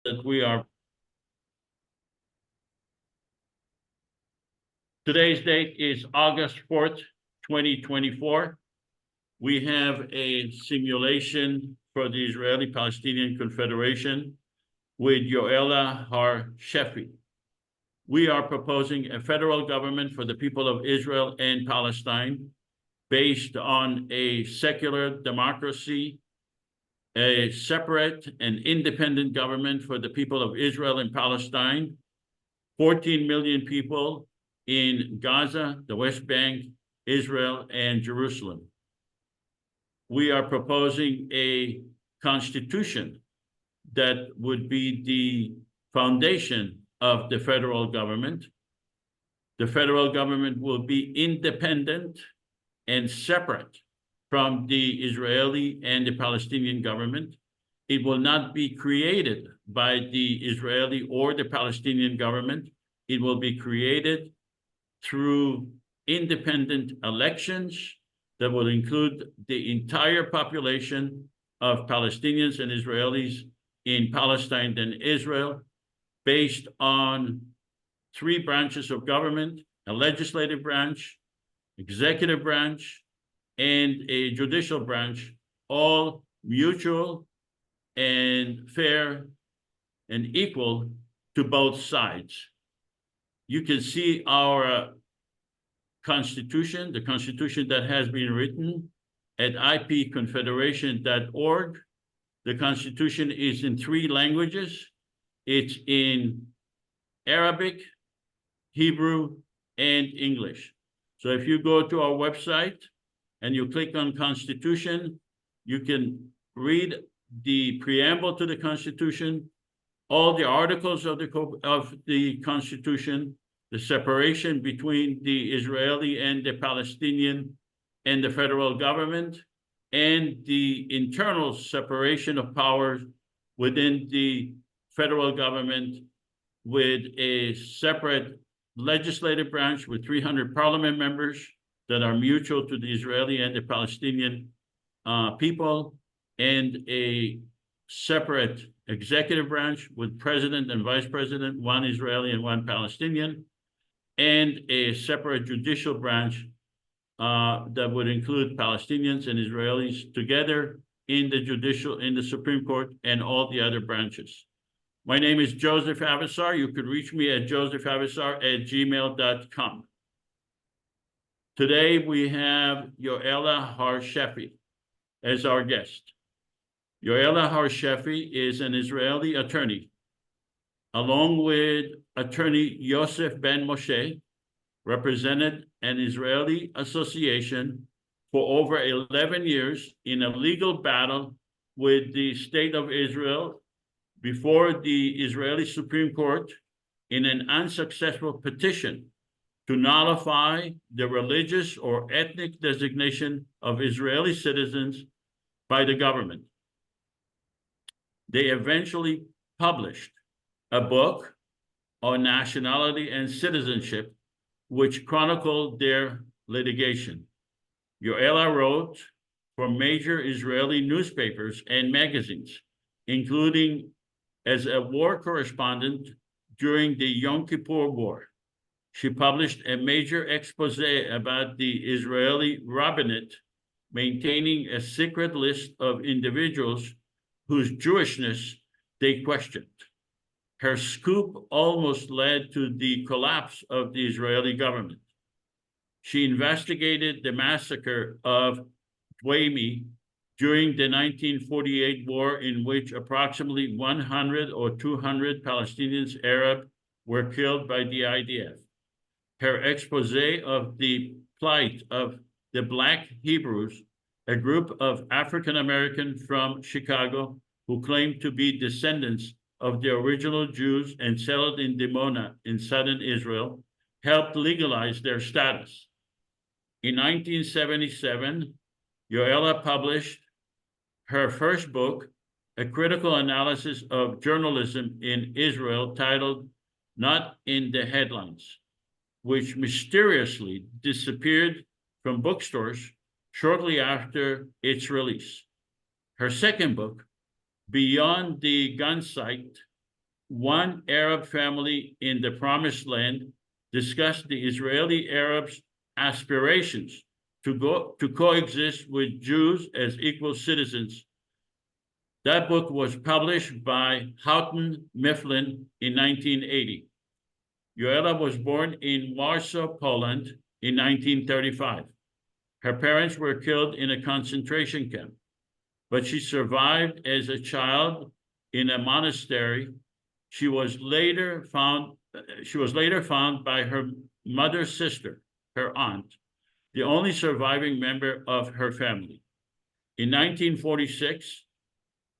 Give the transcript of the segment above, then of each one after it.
that we are. Today's date is August 4th, 2024. We have a simulation for the Israeli-Palestinian Confederation with Yoella Har-Shefi. We are proposing a federal government for the people of Israel and Palestine based on a secular democracy, a separate and independent government for the people of Israel and Palestine, 14 million people in Gaza, the West Bank, Israel, and Jerusalem. We are proposing a constitution that would be the foundation of the federal government. The federal government will be independent and separate from the Israeli and the Palestinian government. It will not be created by the Israeli or the Palestinian government. It will be created through independent elections that will include the entire population of Palestinians and Israelis in Palestine and Israel, based on three branches of government: a legislative branch, executive branch, and a judicial branch, all mutual and fair and equal to both sides. You can see our constitution, the constitution that has been written at ipconfederation.org. The constitution is in three languages. It's in Arabic, Hebrew, and English. So if you go to our website and you click on Constitution, you can read the preamble to the Constitution, all the articles of the Constitution, the separation between the Israeli and the Palestinian and the federal government, and the internal separation of powers within the federal government, with a separate legislative branch with 300 parliament members that are mutual to the Israeli and the Palestinian people, and a separate executive branch with president and vice president, one Israeli and one Palestinian, and a separate judicial branch that would include Palestinians and Israelis together in the Supreme Court and all the other branches. My name is Joseph Avisar. You could reach me at josephavisar@gmail.com. Today we have Yoella Har-Shefi as our guest. Yoella Har-Shefi is an Israeli attorney, along with attorney Yosef Ben Moshe, represented an Israeli association for over 11 years in a legal battle with the state of Israel before the Israeli Supreme Court in an unsuccessful petition to nullify the religious or ethnic designation of Israeli citizens by the government. They eventually published a book on nationality and citizenship, which chronicled their litigation. Yoella wrote for major Israeli newspapers and magazines, including as a war correspondent during the Yom Kippur War. She published a major expose about the Israeli rabbinate maintaining a secret list of individuals whose Jewishness they questioned. Her scoop almost led to the collapse of the Israeli government. She investigated the massacre of Dweimi during the 1948 war, in which approximately 100 or 200 Palestinians, Arab, were killed by the IDF. Her expose of the plight of the Black Hebrews, a group of African Americans from Chicago who claimed to be descendants of the original Jews and settled in Dimona in southern Israel, helped legalize their status. In 1977, Yoella published her first book, a critical analysis of journalism in Israel, titled Not in the Headlines, which mysteriously disappeared from bookstores shortly after its release. Her second book, Beyond the Gun Sight, one Arab family in the Promised Land discussed the Israeli Arabs' aspirations to coexist with Jews as equal citizens. That book was published by Houghton Mifflin in 1980. Yoella was born in Warsaw, Poland in 1935. Her parents were killed in a concentration camp, but she survived as a child in a monastery. She was later found by her mother's sister, her aunt, the only surviving member of her family. In 1946,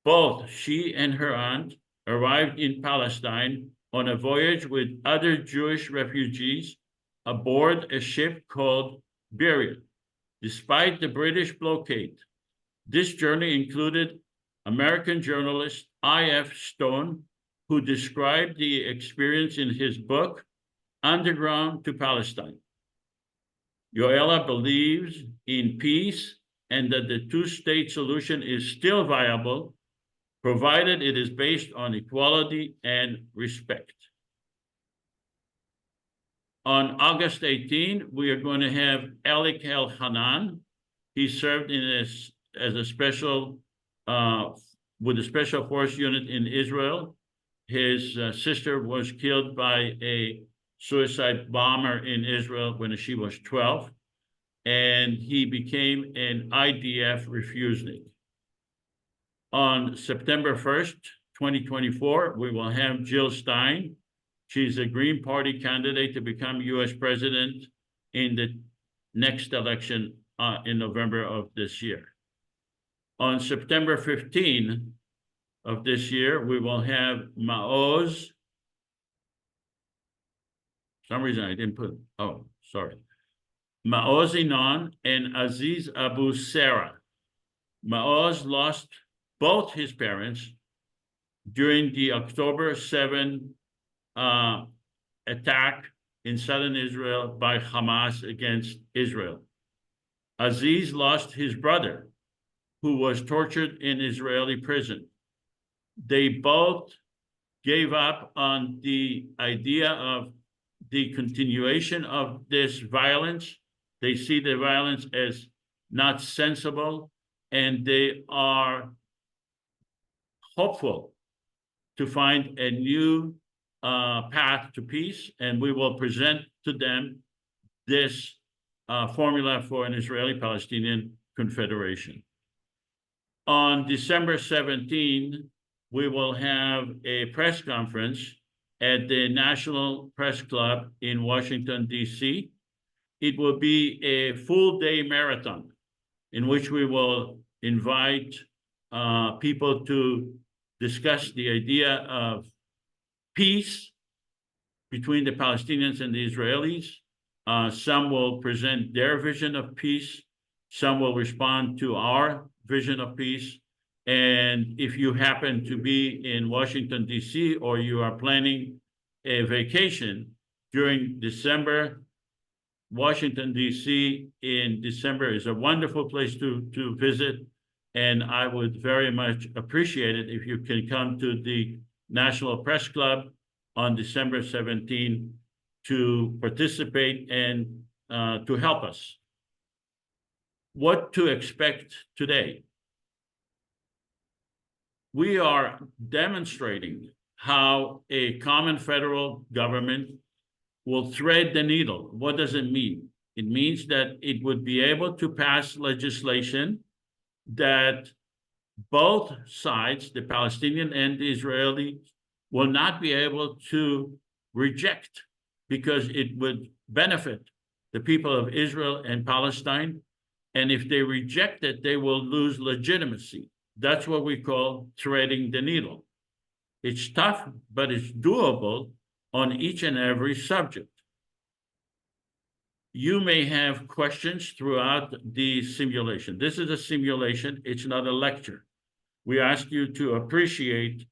both she and her aunt arrived in Palestine on a voyage with other Jewish refugees aboard a ship called Beria. Despite the British blockade, this journey included American journalist I.F. Stone, who described the experience in his book, Underground to Palestine. Yoella believes in peace and that the two-state solution is still viable, provided it is based on equality and respect. On August 18, we are going to have Alik El-Hanan. He served as a special, with a special force unit in Israel. His sister was killed by a suicide bomber in Israel when she was 12, and he became an IDF refusenik. On September 1st, 2024, we will have Jill Stein. She's a Green Party candidate to become US president in the next election in November of this year. On September 15 of this year, we will have Maoz. For some reason I didn't put, oh, sorry. Maoz Inon and Aziz Abu Sarah. Maoz lost both his parents during the October 7 attack in southern Israel by Hamas against Israel. Aziz lost his brother, who was tortured in Israeli prison. They both gave up on the idea of the continuation of this violence. They see the violence as not sensible, and they are hopeful to find a new path to peace, and we will present to them this formula for an Israeli-Palestinian confederation. On December 17, we will have a press conference at the National Press Club in Washington, D.C. It will be a full-day marathon in which we will invite people to discuss the idea of peace between the Palestinians and the Israelis. Some will present their vision of peace. Some will respond to our vision of peace. And if you happen to be in Washington, D.C., or you are planning a vacation during December, Washington, D.C. in December is a wonderful place to visit. And I would very much appreciate it if you can come to the National Press Club on December 17 to participate and to help us. What to expect today? We are demonstrating how a common federal government will thread the needle. What does it mean? It means that it would be able to pass legislation that both sides, the Palestinian and the Israeli, will not be able to reject, because it would benefit the people of Israel and Palestine. And if they reject it, they will lose legitimacy. That's what we call threading the needle. It's tough, but it's doable on each and every subject. You may have questions throughout the simulation. This is a simulation, it's not a lecture. We ask you to appreciate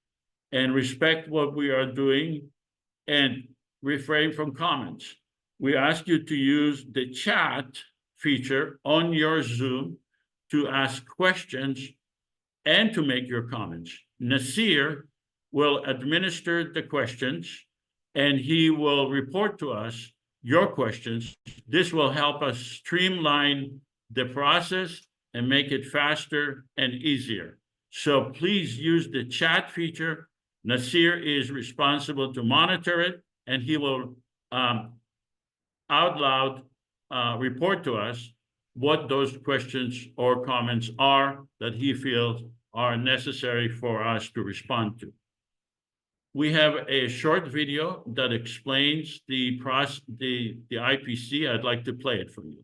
and respect what we are doing and refrain from comments. We ask you to use the chat feature on your Zoom to ask questions and to make your comments. Nasir will administer the questions, and he will report to us your questions. This will help us streamline the process and make it faster and easier. So please use the chat feature. Nasir is responsible to monitor it, and he will out loud report to us what those questions or comments are that he feels are necessary for us to respond to. We have a short video that explains the IPC. I'd like to play it for you.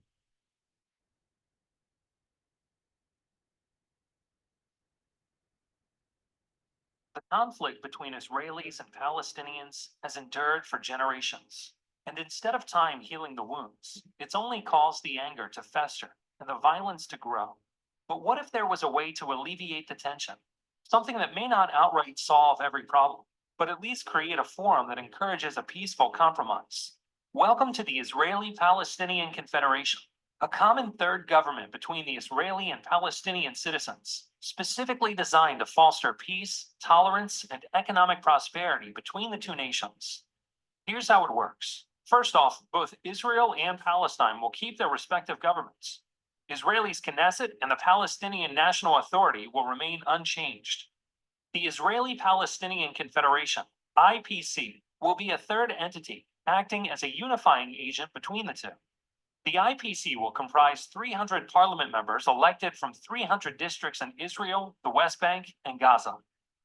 The conflict between Israelis and Palestinians has endured for generations, and instead of time healing the wounds, it's only caused the anger to fester and the violence to grow. But what if there was a way to alleviate the tension? Something that may not outright solve every problem, but at least create a forum that encourages a peaceful compromise. Welcome to the Israeli-Palestinian Confederation, a common third government between the Israeli and Palestinian citizens, specifically designed to foster peace, tolerance, and economic prosperity between the two nations. Here's how it works. First off, both Israel and Palestine will keep their respective governments. Israel's Knesset and the Palestinian National Authority will remain unchanged. The Israeli-Palestinian Confederation, IPC, will be a third entity, acting as a unifying agent between the two. The IPC will comprise 300 parliament members elected from 300 districts in Israel, the West Bank, and Gaza.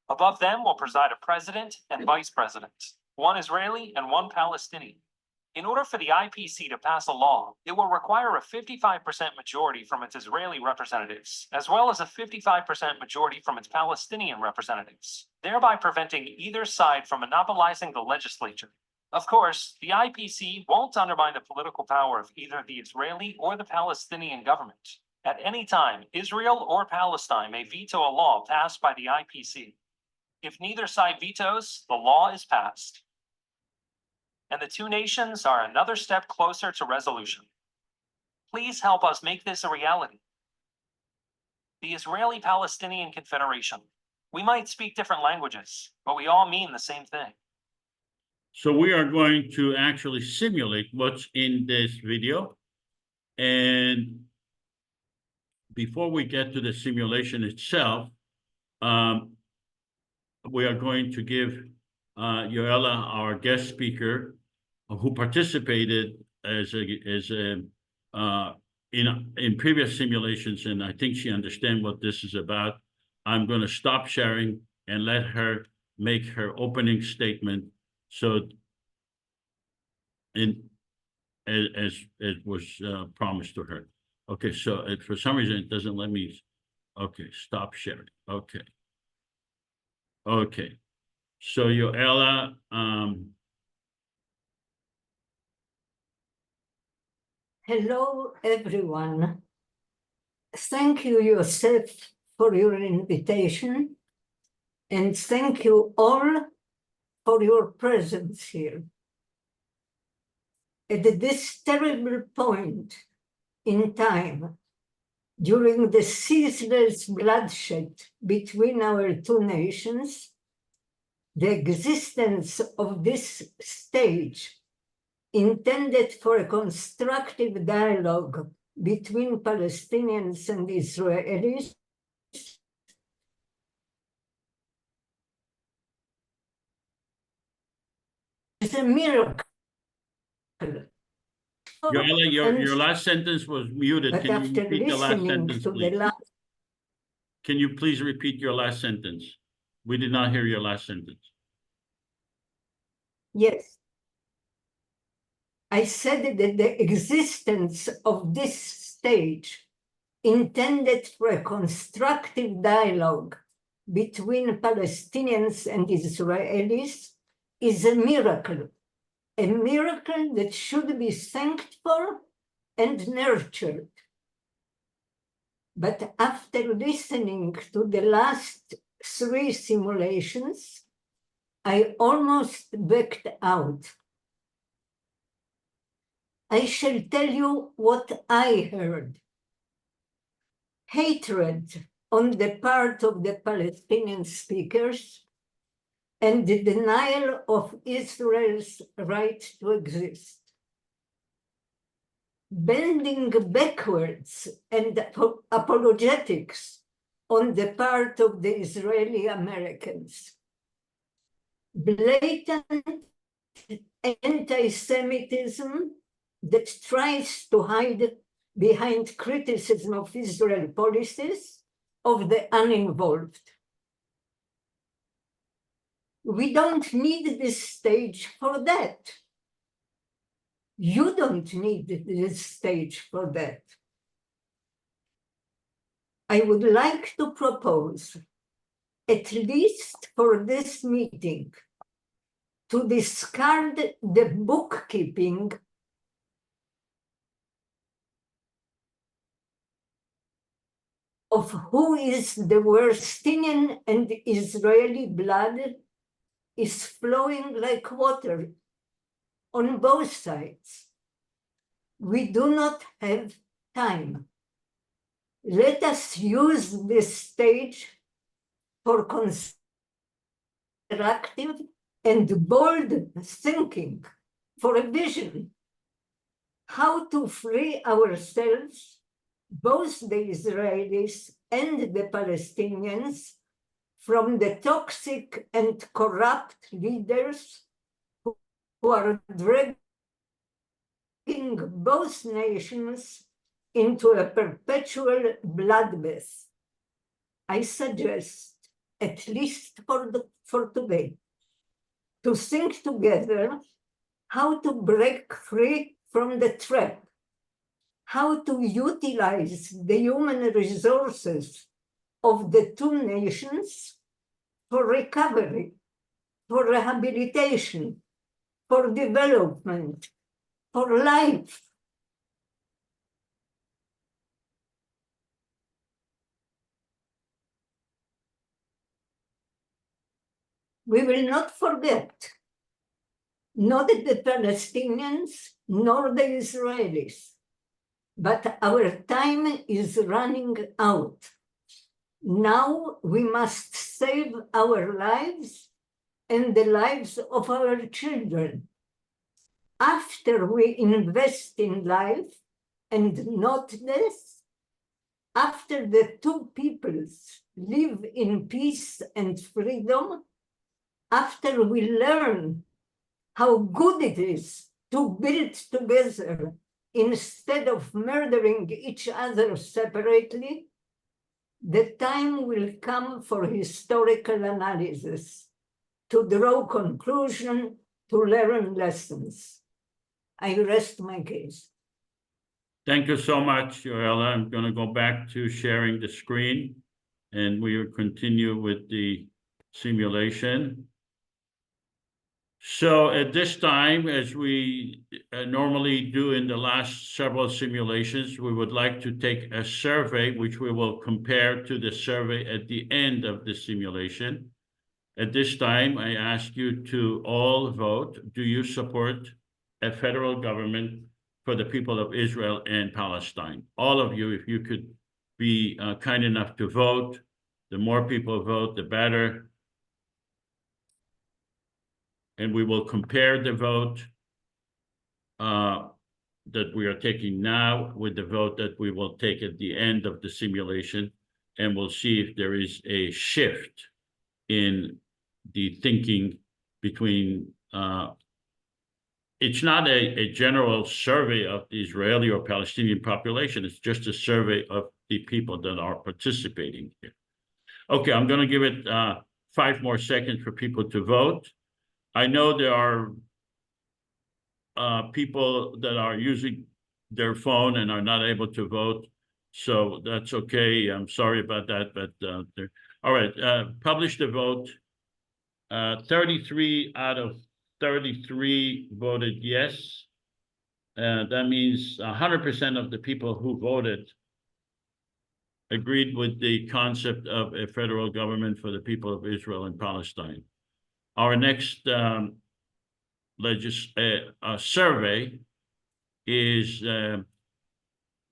Above them will preside a president and vice president, one Israeli and one Palestinian. In order for the IPC to pass a law, it will require a 55% majority from its Israeli representatives, as well as a 55% majority from its Palestinian representatives, thereby preventing either side from monopolizing the legislature. Of course, the IPC won't undermine the political power of either the Israeli or the Palestinian government. At any time, Israel or Palestine may veto a law passed by the IPC. If neither side vetoes, the law is passed, and the two nations are another step closer to resolution. Please help us make this a reality. The Israeli-Palestinian Confederation. We might speak different languages, but we all mean the same thing. So we are going to actually simulate what's in this video. And before we get to the simulation itself, we are going to give Yoella, our guest speaker, who participated in previous simulations, and I think she understands what this is about. I'm going to stop sharing and let her make her opening statement. So, as was promised to her. Okay, so for some reason it doesn't let me. Okay, stop sharing. Okay. Okay. So Yoella, hello, everyone. Thank you, Yosef, for your invitation, and thank you all for your presence here. At this terrible point in time, during the ceaseless bloodshed between our two nations, the existence of this stage intended for a constructive dialogue between Palestinians and Israelis is a miracle. Yoella, your last sentence was muted. But Can you repeat the last sentence, please? Can you please repeat your last sentence? We did not hear your last sentence. Yes. I said that the existence of this stage intended for a constructive dialogue between Palestinians and Israelis is a miracle that should be thanked for and nurtured. But after listening to the last 3 simulations, I almost backed out. I shall tell you what I heard. Hatred on the part of the Palestinian speakers, and the denial of Israel's right to exist. Bending backwards and apologetics on the part of the Israeli Americans. Blatant anti-Semitism that tries to hide behind criticism of Israeli policies of the uninvolved. We don't need this stage for that. You don't need this stage for that. I would like to propose, at least for this meeting, to discard the bookkeeping of who is the Palestinian and Israeli blood is flowing like water on both sides. We do not have time. Let us use this stage for constructive and bold thinking, for a vision, how to free ourselves, both the Israelis and the Palestinians, from the toxic and corrupt leaders who are dragging both nations into a perpetual bloodbath. I suggest, at least for today, to think together how to break free from the trap, how to utilize the human resources of the two nations for recovery, for rehabilitation, for development, for life. We will not forget, not the Palestinians, nor the Israelis, but our time is running out. Now we must save our lives and the lives of our children. After we invest in life and not death, after the two peoples live in peace and freedom, after we learn how good it is to build together instead of murdering each other separately, the time will come for historical analysis, to draw conclusions, to learn lessons. I rest my case. Thank you so much, Yoella. I'm going to go back to sharing the screen, and we will continue with the simulation. So at this time, as we normally do in the last several simulations, we would like to take a survey, which we will compare to the survey at the end of the simulation. At this time, I ask you to all vote. Do you support a federal government for the people of Israel and Palestine? All of you, if you could be kind enough to vote. The more people vote, the better. And we will compare the vote that we are taking now with the vote that we will take at the end of the simulation. And we'll see if there is a shift in the thinking between, it's not a general survey of the Israeli or Palestinian population. It's just a survey of the people that are participating here. Okay, I'm going to give it 5 more seconds for people to vote. I know there are people that are using their phone and are not able to vote, so that's okay. I'm sorry about that, but all right. Publish the vote. 33 out of 33 voted yes. That means 100% of the people who voted agreed with the concept of a federal government for the people of Israel and Palestine. Our next survey is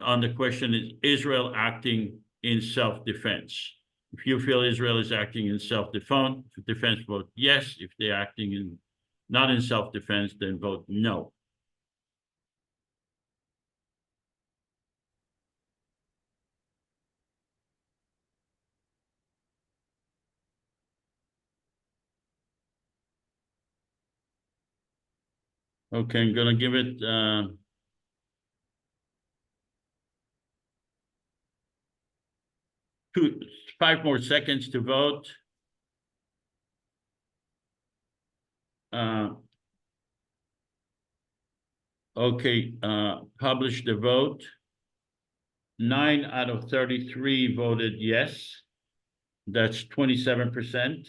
on the question, is Israel acting in self-defense? If you feel Israel is acting in self-defense, vote yes. If they're acting in not in self-defense, then vote no. Okay, I'm gonna give it 5 more seconds to vote. Okay, publish the vote. 9 out of 33 voted yes. That's 27%.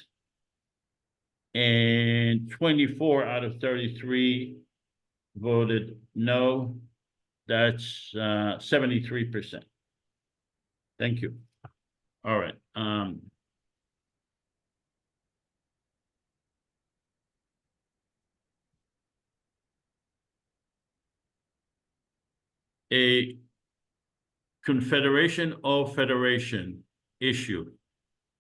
And 24 out of 33 voted no. That's 73%. Thank you. All right. A confederation or federation issue.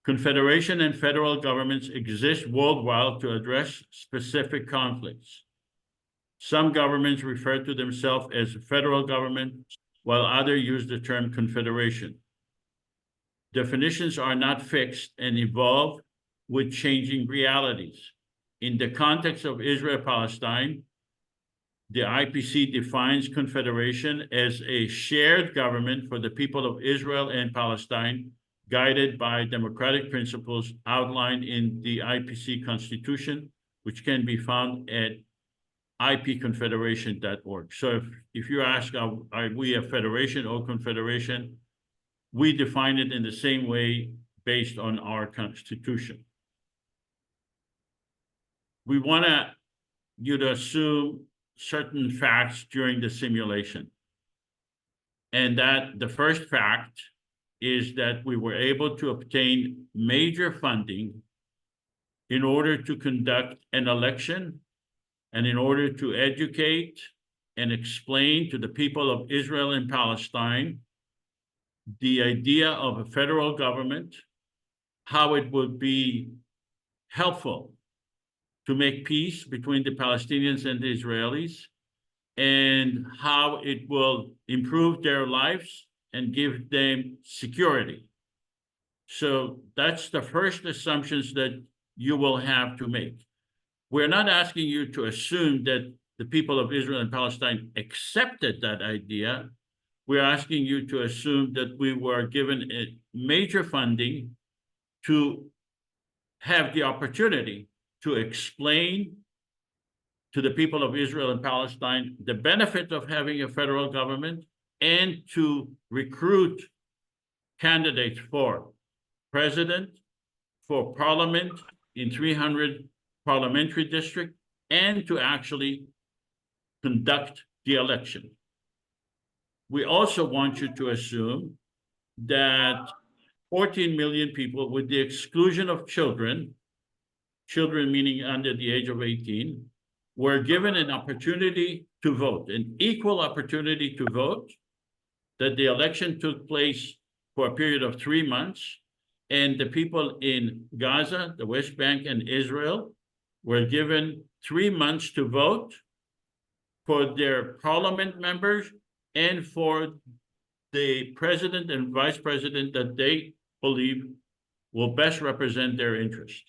Confederation and federal governments exist worldwide to address specific conflicts. Some governments refer to themselves as federal government, while others use the term confederation. Definitions are not fixed and evolve with changing realities. In the context of Israel-Palestine, the IPC defines confederation as a shared government for the people of Israel and Palestine, guided by democratic principles outlined in the IPC Constitution, which can be found at ipconfederation.org. So if you ask, are we a federation or confederation, we define it in the same way based on our Constitution. We want you to assume certain facts during the simulation. And that the first fact is that we were able to obtain major funding in order to conduct an election and in order to educate and explain to the people of Israel and Palestine the idea of a federal government, how it would be helpful to make peace between the Palestinians and the Israelis, and how it will improve their lives and give them security. So that's the first assumptions that you will have to make. We're not asking you to assume that the people of Israel and Palestine accepted that idea. We're asking you to assume that we were given a major funding to have the opportunity to explain to the people of Israel and Palestine the benefit of having a federal government, and to recruit candidates for president, for parliament in 300 parliamentary districts, and to actually conduct the election. We also want you to assume that 14 million people, with the exclusion of children meaning under the age of 18, were given an opportunity to vote, an equal opportunity to vote, that the election took place for a period of 3 months, and the people in Gaza, the West Bank, and Israel were given 3 months to vote for their parliament members and for the president and vice president that they believe will best represent their interest.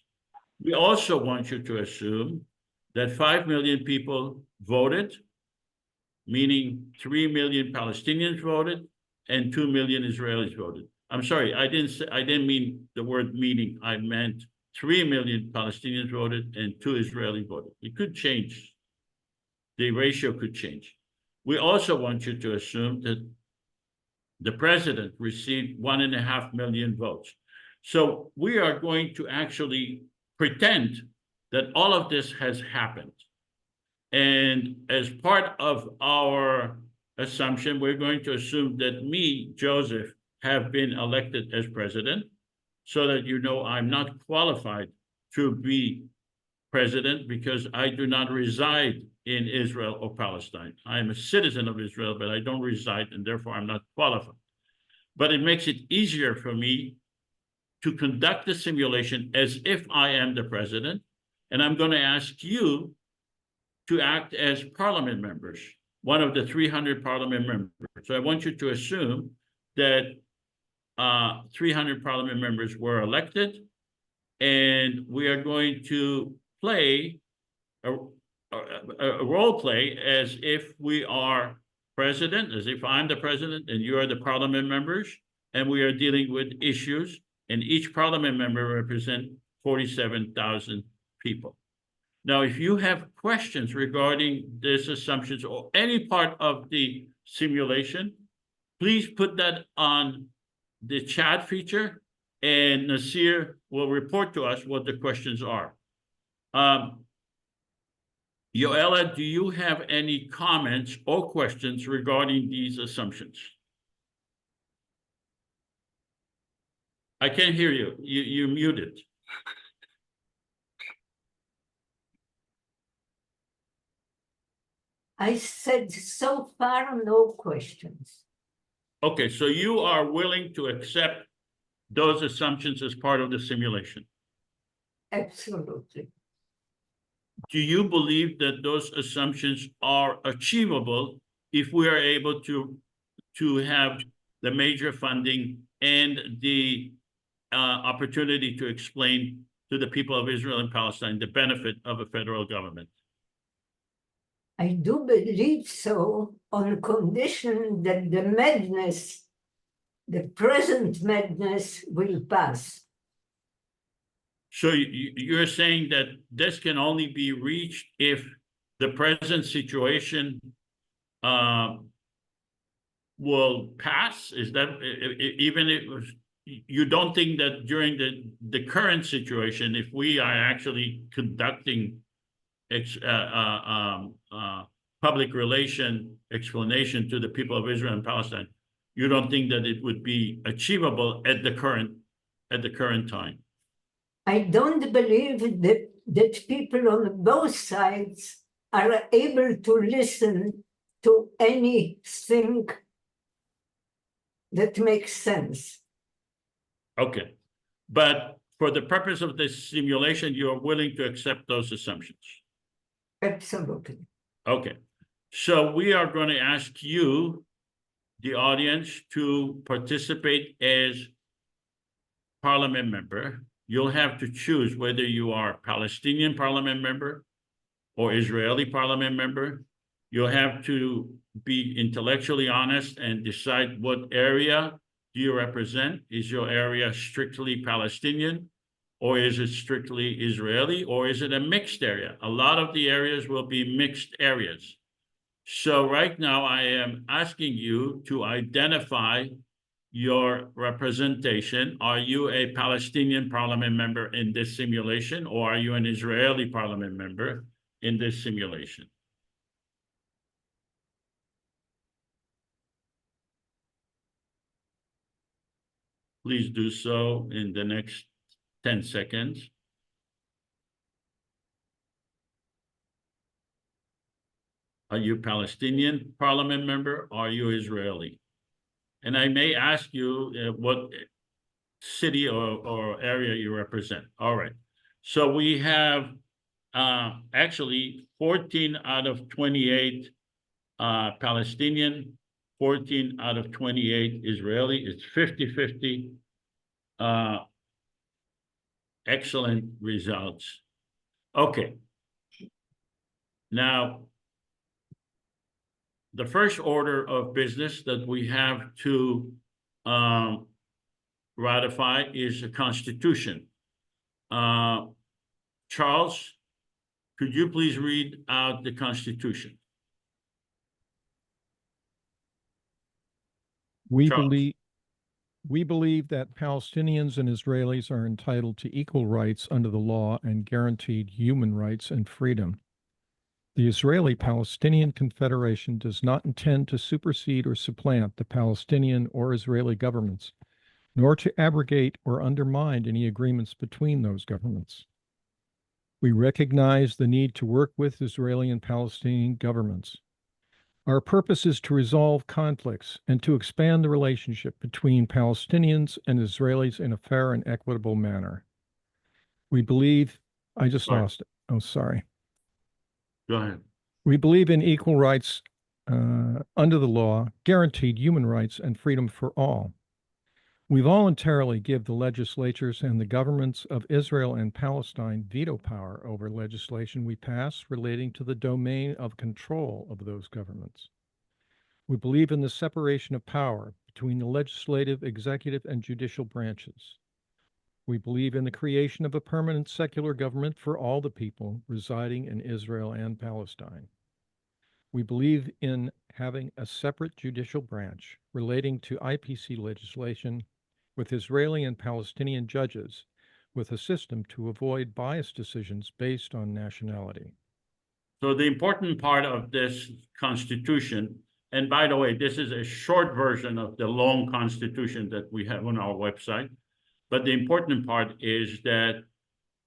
We also want you to assume that 5 million people voted, meaning 3 million Palestinians voted and 2 million Israelis voted. I'm sorry, I didn't mean the word meaning. I meant 3 million Palestinians voted and 2 Israelis voted. It could change. The ratio could change. We also want you to assume that the president received 1.5 million votes. So we are going to actually pretend that all of this has happened. And as part of our assumption, we're going to assume that me, Joseph, have been elected as president, so that you know I'm not qualified to be president because I do not reside in Israel or Palestine. I am a citizen of Israel, but I don't reside, and therefore I'm not qualified. But it makes it easier for me to conduct the simulation as if I am the president, and I'm going to ask you to act as parliament members, one of the 300 parliament members. So I want you to assume that 300 parliament members were elected, and we are going to play a role play as if we are president, as if I'm the president and you are the parliament members, and we are dealing with issues, and each parliament member represents 47,000 people. Now, if you have questions regarding these assumptions or any part of the simulation, please put that on the chat feature, and Nasir will report to us what the questions are. Yoella, do you have any comments or questions regarding these assumptions? I can't hear you. You're muted. I said so far, no questions. Okay, so you are willing to accept those assumptions as part of the simulation? Absolutely. Do you believe that those assumptions are achievable if we are able to have the major funding and the opportunity to explain to the people of Israel and Palestine the benefit of a federal government? I do believe so, on condition that the madness, the present madness, will pass. So you're saying that this can only be reached if the present situation will pass? Is that even if you don't think that during the current situation, if we are actually conducting public relation explanation to the people of Israel and Palestine, you don't think that it would be achievable at the current time? I don't believe that people on both sides are able to listen to anything that makes sense. Okay, but for the purpose of this simulation, you're willing to accept those assumptions? Absolutely. Okay, so we are going to ask you, the audience, to participate as parliament member. You'll have to choose whether you are Palestinian parliament member or Israeli parliament member. You'll have to be intellectually honest and decide what area do you represent. Is your area strictly Palestinian, or is it strictly Israeli, or is it a mixed area? A lot of the areas will be mixed areas. So right now I am asking you to identify your representation. Are you a Palestinian parliament member in this simulation, or are you an Israeli parliament member in this simulation? Please do so in the next 10 seconds. Are you Palestinian parliament member? Or are you Israeli? And I may ask you what city or area you represent. All right. So we have actually 14 out of 28 Palestinian, 14 out of 28 Israeli. It's 50-50. Excellent results. Okay. Now, the first order of business that we have to ratify is the Constitution. Charles, could you please read out the Constitution? We believe that Palestinians and Israelis are entitled to equal rights under the law and guaranteed human rights and freedom. The Israeli-Palestinian Confederation does not intend to supersede or supplant the Palestinian or Israeli governments, nor to abrogate or undermine any agreements between those governments. We recognize the need to work with Israeli and Palestinian governments. Our purpose is to resolve conflicts and to expand the relationship between Palestinians and Israelis in a fair and equitable manner. We believe, I just Sorry. lost it. Oh, sorry. Go ahead. We believe in equal rights under the law, guaranteed human rights, and freedom for all. We voluntarily give the legislatures and the governments of Israel and Palestine veto power over legislation we pass relating to the domain of control of those governments. We believe in the separation of power between the legislative, executive, and judicial branches. We believe in the creation of a permanent secular government for all the people residing in Israel and Palestine. We believe in having a separate judicial branch relating to IPC legislation with Israeli and Palestinian judges, with a system to avoid biased decisions based on nationality. So the important part of this constitution, and by the way, this is a short version of the long constitution that we have on our website, but the important part is that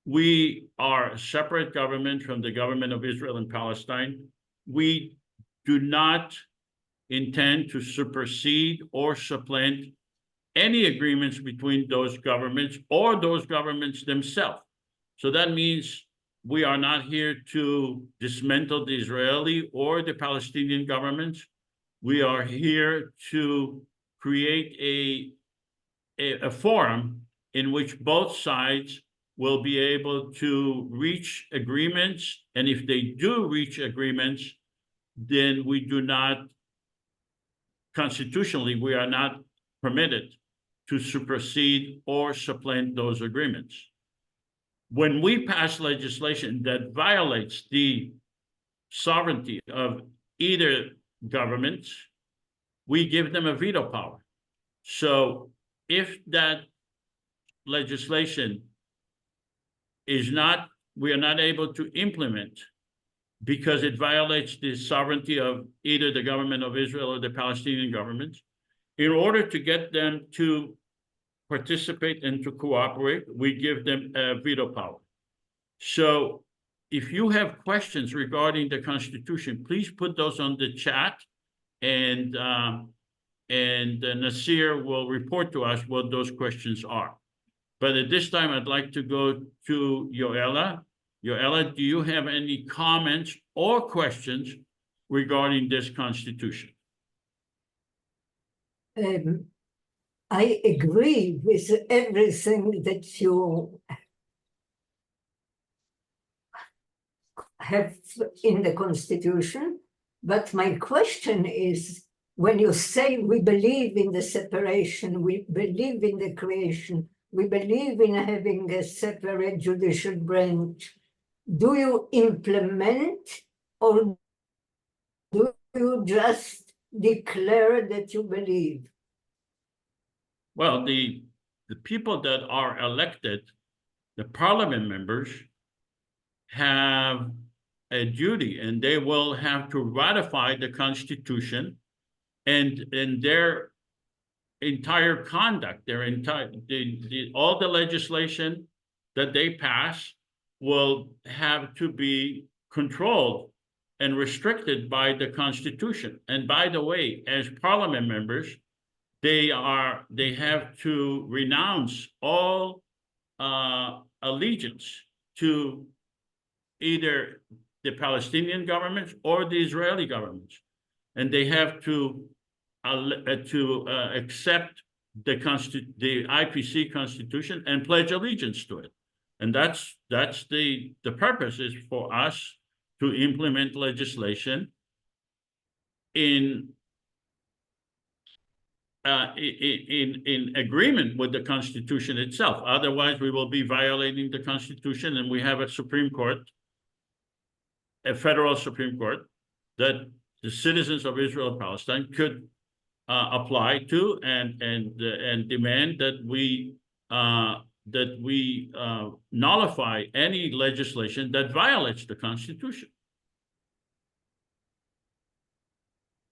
we are a separate government from the government of Israel and Palestine. We do not intend to supersede or supplant any agreements between those governments or those governments themselves. So that means we are not here to dismantle the Israeli or the Palestinian governments. We are here to create a forum in which both sides will be able to reach agreements. And if they do reach agreements, then we do not, constitutionally, we are not permitted to supersede or supplant those agreements. When we pass legislation that violates the sovereignty of either government, we give them a veto power. So if that legislation is not, we are not able to implement because it violates the sovereignty of either the government of Israel or the Palestinian government, in order to get them to participate and to cooperate, we give them a veto power. So if you have questions regarding the Constitution, please put those on the chat, and Nasir will report to us what those questions are. But at this time, I'd like to go to Yoella. Yoella, do you have any comments or questions regarding this Constitution? I agree with everything that you have in the Constitution, but my question is, when you say we believe in the separation, we believe in the creation, we believe in having a separate judicial branch, do you implement, or do you just declare that you believe? Well, the people that are elected, the parliament members, have a duty, and they will have to ratify the Constitution, and their entire conduct, their entire all the legislation that they pass will have to be controlled and restricted by the Constitution. And by the way, as parliament members, they have to renounce all allegiance to either the Palestinian government or the Israeli government, and they have to accept the IPC Constitution and pledge allegiance to it. And that's the purpose, is for us to implement legislation in agreement with the Constitution itself. Otherwise, we will be violating the Constitution, and we have a Supreme Court, a federal Supreme Court, that the citizens of Israel and Palestine could apply to and demand that we nullify any legislation that violates the Constitution.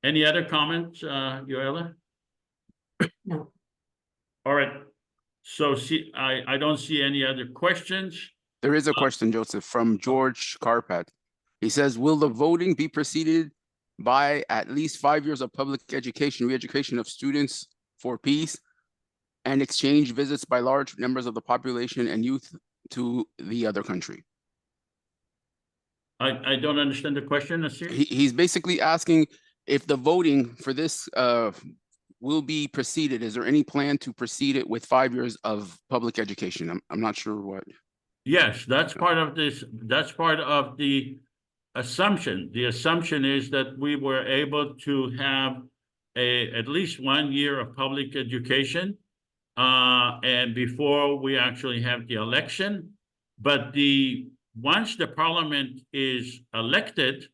Any other comments, Yoella? No. All right. So I don't see any other questions. There is a question, Joseph, from George Carpat. He says, will the voting be preceded by at least 5 years of public education, re-education of students for peace, and exchange visits by large numbers of the population and youth to the other country. I don't understand the question, Nasir. He's basically asking if the voting for this will be proceeded. Is there any plan to proceed it with 5 years of public education? I'm not sure what. Yes, that's part of this. That's part of the assumption. The assumption is that we were able to have at least 1 year of public education, and before we actually have the election. But once the parliament is elected,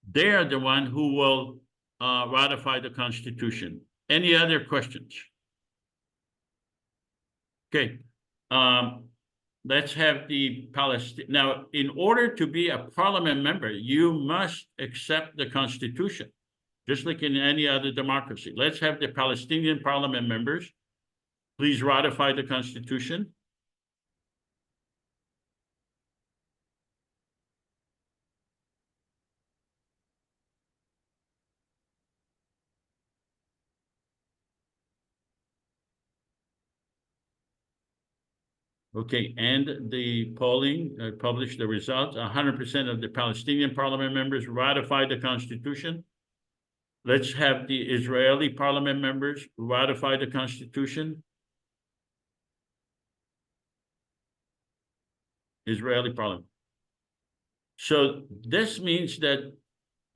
they are the one who will ratify the Constitution. Any other questions? Okay. Let's have the Palestine. Now, in order to be a parliament member, you must accept the Constitution, just like in any other democracy. Let's have the Palestinian parliament members. Please ratify the Constitution. Okay, and the polling published the results. 100% of the Palestinian parliament members ratify the Constitution. Let's have the Israeli parliament members ratify the Constitution. Israeli parliament. So this means that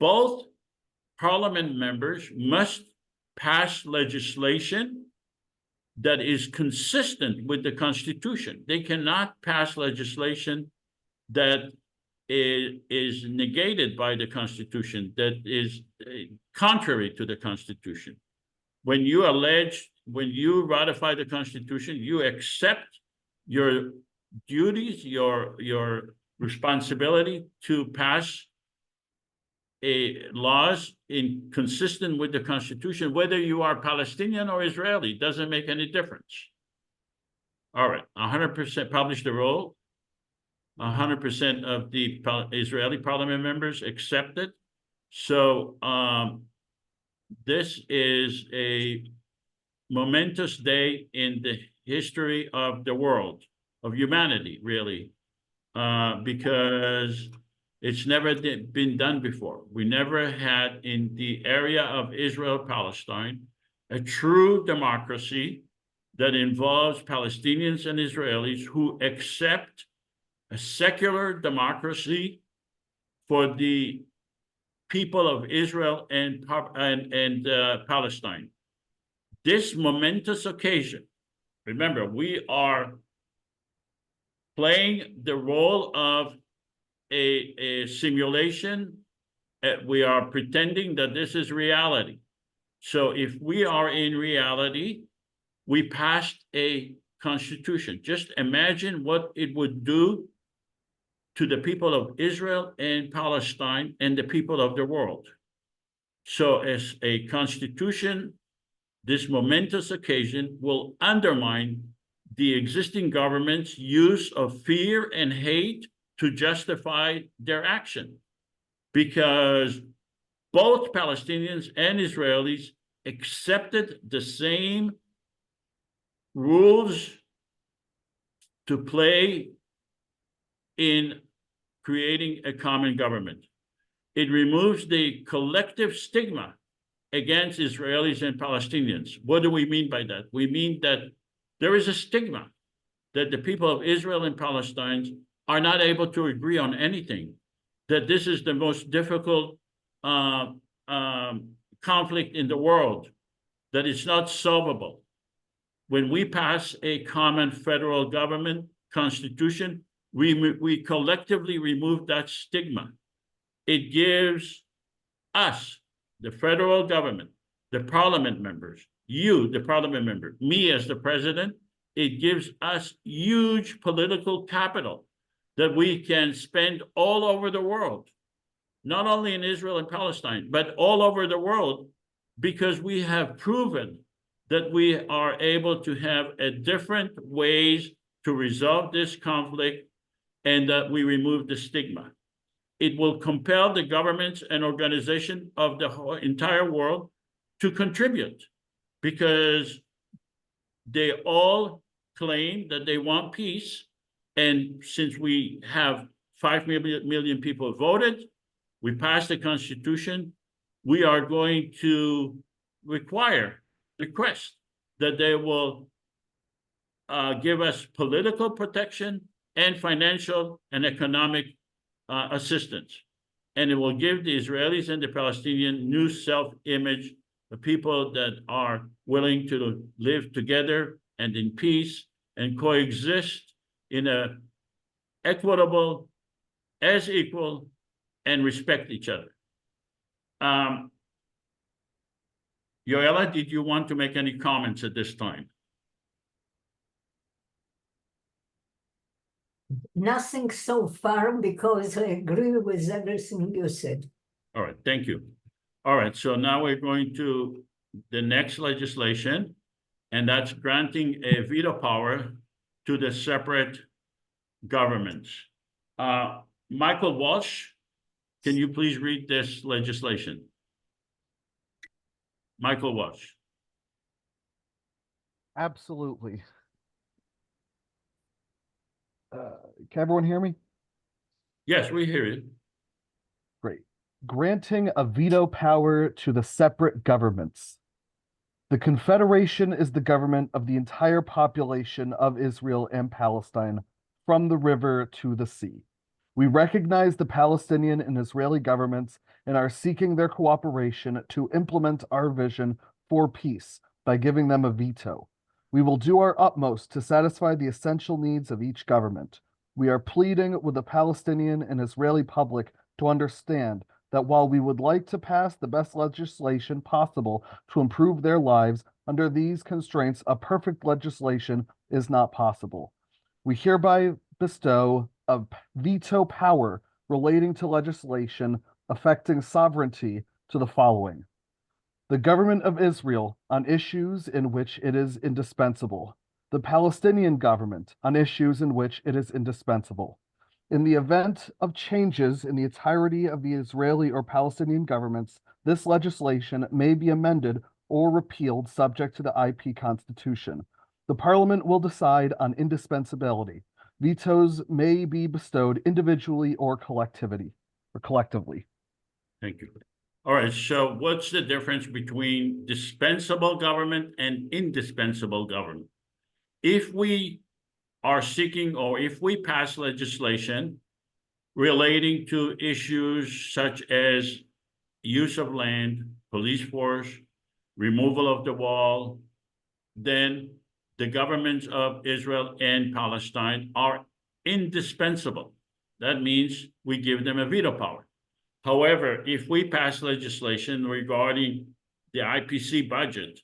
both parliament members must pass legislation that is consistent with the Constitution. They cannot pass legislation that is negated by the Constitution, that is contrary to the Constitution. When you ratify the Constitution, you accept your duties, your responsibility to pass laws consistent with the Constitution, whether you are Palestinian or Israeli, doesn't make any difference. All right, 100% publish the roll. 100% of the Israeli parliament members accept it. So this is a momentous day in the history of the world, of humanity, really, because it's never been done before. We never had in the area of Israel-Palestine a true democracy that involves Palestinians and Israelis who accept a secular democracy for the people of Israel and Palestine. This momentous occasion, remember, we are playing the role of a simulation. We are pretending that this is reality. So if we are in reality, we passed a constitution. Just imagine what it would do to the people of Israel and Palestine and the people of the world. So as a constitution, this momentous occasion will undermine the existing government's use of fear and hate to justify their action, because both Palestinians and Israelis accepted the same rules to play in creating a common government. It removes the collective stigma against Israelis and Palestinians. What do we mean by that? We mean that there is a stigma that the people of Israel and Palestine are not able to agree on anything, that this is the most difficult conflict in the world, that it's not solvable. When we pass a common federal government constitution, we collectively remove that stigma. It gives us, the federal government, the parliament members, you, the parliament member, me as the president, it gives us huge political capital that we can spend all over the world, not only in Israel and Palestine, but all over the world, because we have proven that we are able to have different ways to resolve this conflict and that we remove the stigma. it will compel the governments and organization of the whole entire world to contribute, because they all claim that they want peace. And since we have 5 million people voted, we passed the Constitution, we are going to request that they will give us political protection and financial and economic assistance. And it will give the Israelis and the Palestinians new self-image, the people that are willing to live together and in peace and coexist in a equitable, as equal, and respect each other. Yoella, did you want to make any comments at this time? Nothing so far, because I agree with everything you said. All right, thank you. All right, so now we're going to the next legislation, and that's granting a veto power to the separate governments. Michael Walsh, can you please read this legislation? Michael Walsh. Absolutely. Can everyone hear me? Yes, we hear you. Great. Granting a veto power to the separate governments. The Confederation is the government of the entire population of Israel and Palestine, from the river to the sea. We recognize the Palestinian and Israeli governments and are seeking their cooperation to implement our vision for peace by giving them a veto. We will do our utmost to satisfy the essential needs of each government. We are pleading with the Palestinian and Israeli public to understand that while we would like to pass the best legislation possible to improve their lives, under these constraints, a perfect legislation is not possible. We hereby bestow a veto power relating to legislation affecting sovereignty to the following: the government of Israel on issues in which it is indispensable, the Palestinian government on issues in which it is indispensable. In the event of changes in the entirety of the Israeli or Palestinian governments, this legislation may be amended or repealed subject to the IP Constitution. The Parliament will decide on indispensability. Vetoes may be bestowed individually or collectively. Thank you. All right, so what's the difference between dispensable government and indispensable government? If we are seeking, or if we pass legislation relating to issues such as use of land, police force, removal of the wall, then the governments of Israel and Palestine are indispensable. That means we give them a veto power. However, if we pass legislation regarding the IPC budget,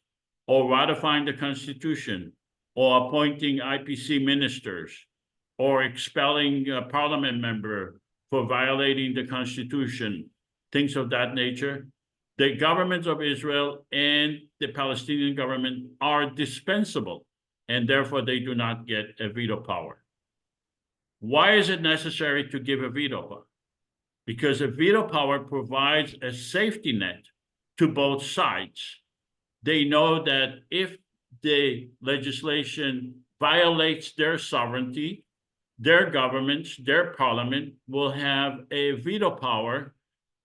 or ratifying the Constitution, or appointing IPC ministers, or expelling a parliament member for violating the Constitution, things of that nature, the governments of Israel and the Palestinian government are dispensable, and therefore they do not get a veto power. Why is it necessary to give a veto power? Because a veto power provides a safety net to both sides. They know that if the legislation violates their sovereignty, their governments, their parliament will have a veto power,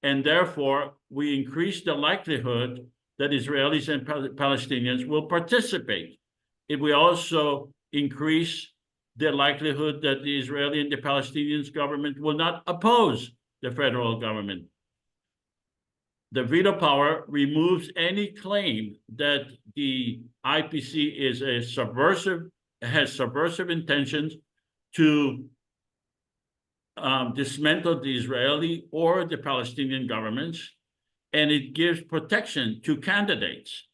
and therefore we increase the likelihood that Israelis and Palestinians will participate. It will also increase the likelihood that the Israeli and the Palestinian government will not oppose the federal government. The veto power removes any claim that the IPC is a has subversive intentions to dismantle the Israeli or the Palestinian governments, and it gives protection to candidates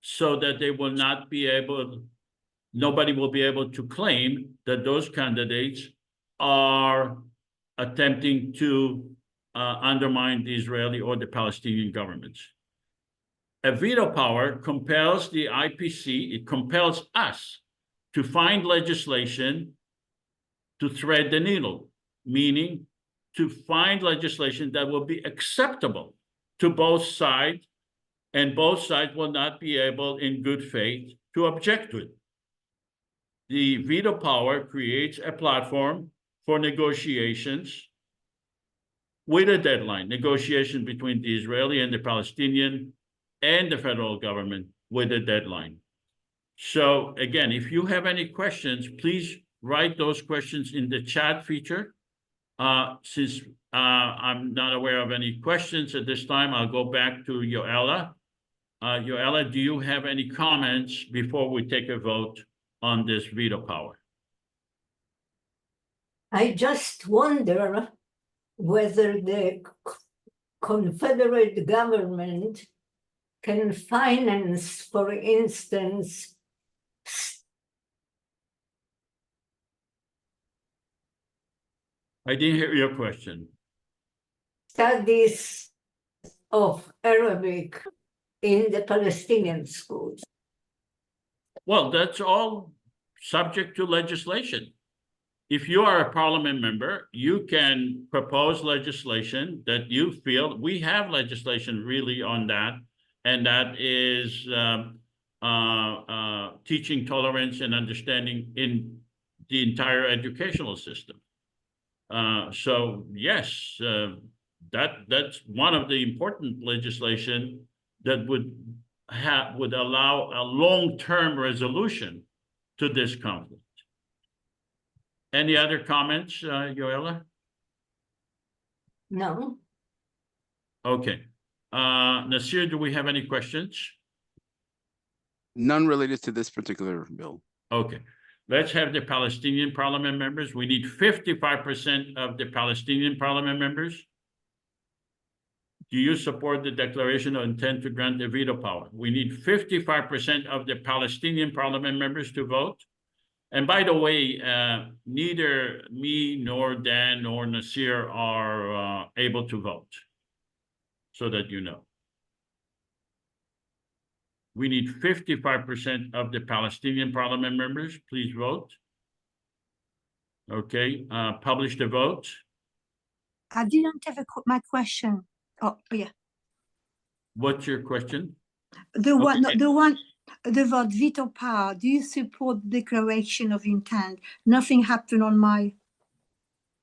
so that they will not be able, nobody will be able to claim that those candidates are attempting to undermine the Israeli or the Palestinian governments. A veto power compels the IPC, it compels us to find legislation to thread the needle, meaning to find legislation that will be acceptable to both sides, and both sides will not be able, in good faith, to object to it. The veto power creates a platform for negotiations with a deadline, negotiation between the Israeli and the Palestinian and the federal government with a deadline. So again, if you have any questions, please write those questions in the chat feature. Since I'm not aware of any questions at this time, I'll go back to Yoella. Yoella, do you have any comments before we take a vote on this veto power? I just wonder whether the Confederate government can finance, for instance, I didn't hear your question. studies of Arabic in the Palestinian schools. Well, that's all subject to legislation. If you are a parliament member, you can propose legislation that you feel. We have legislation really on that, and that is teaching tolerance and understanding in the entire educational system. So yes, that's one of the important legislation that would allow a long-term resolution to this conflict. Any other comments, Yoella? No. Okay. Nasir, do we have any questions? None related to this particular bill. Okay. Let's have the Palestinian parliament members. We need 55% of the Palestinian parliament members. Do you support the declaration of intent to grant the veto power? We need 55% of the Palestinian parliament members to vote. And by the way, neither me nor Dan nor Nasir are able to vote, so that you know. We need 55% of the Palestinian parliament members. Please vote. Okay, publish the vote. I didn't have my question. Oh, yeah. What's your question? The one, the word veto power. Do you support the declaration of intent? Nothing happened on my,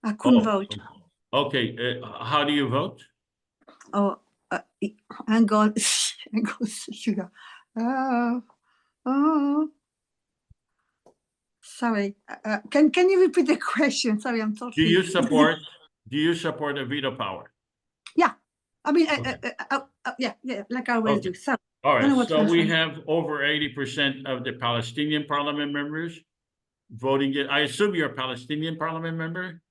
I couldn't vote. Okay, how do you vote? Oh, hang on. Hang on, sugar. Sorry. Can you repeat the question? Sorry, I'm talking. Do you support a veto power? Yeah. I mean, Okay. yeah, like I always do. So, all right, so we have over 80% of the Palestinian parliament members voting it. I assume you're a Palestinian parliament member?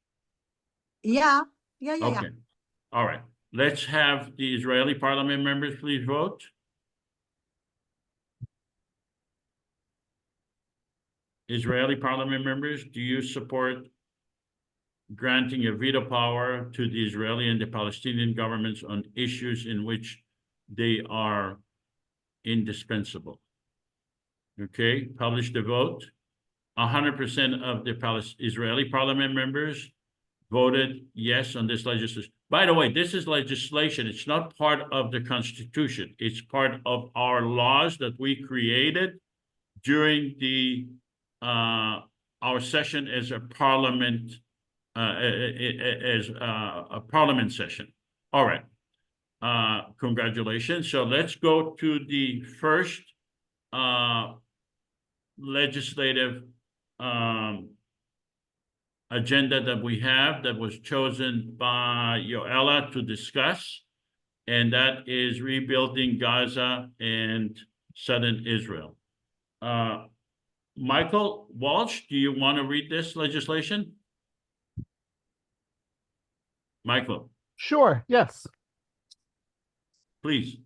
Yeah. Okay. All right. Let's have the Israeli parliament members please vote. Israeli parliament members, do you support granting a veto power to the Israeli and the Palestinian governments on issues in which they are indispensable? Okay, publish the vote. 100% of the Israeli parliament members voted yes on this legislation. By the way, this is legislation. It's not part of the Constitution. It's part of our laws that we created during the our session as a parliament parliament session. All right. Congratulations. So let's go to the first legislative agenda that we have that was chosen by Yoella to discuss, and that is rebuilding Gaza and southern Israel. Michael Walsh, do you want to read this legislation? Michael. Sure, yes. Please.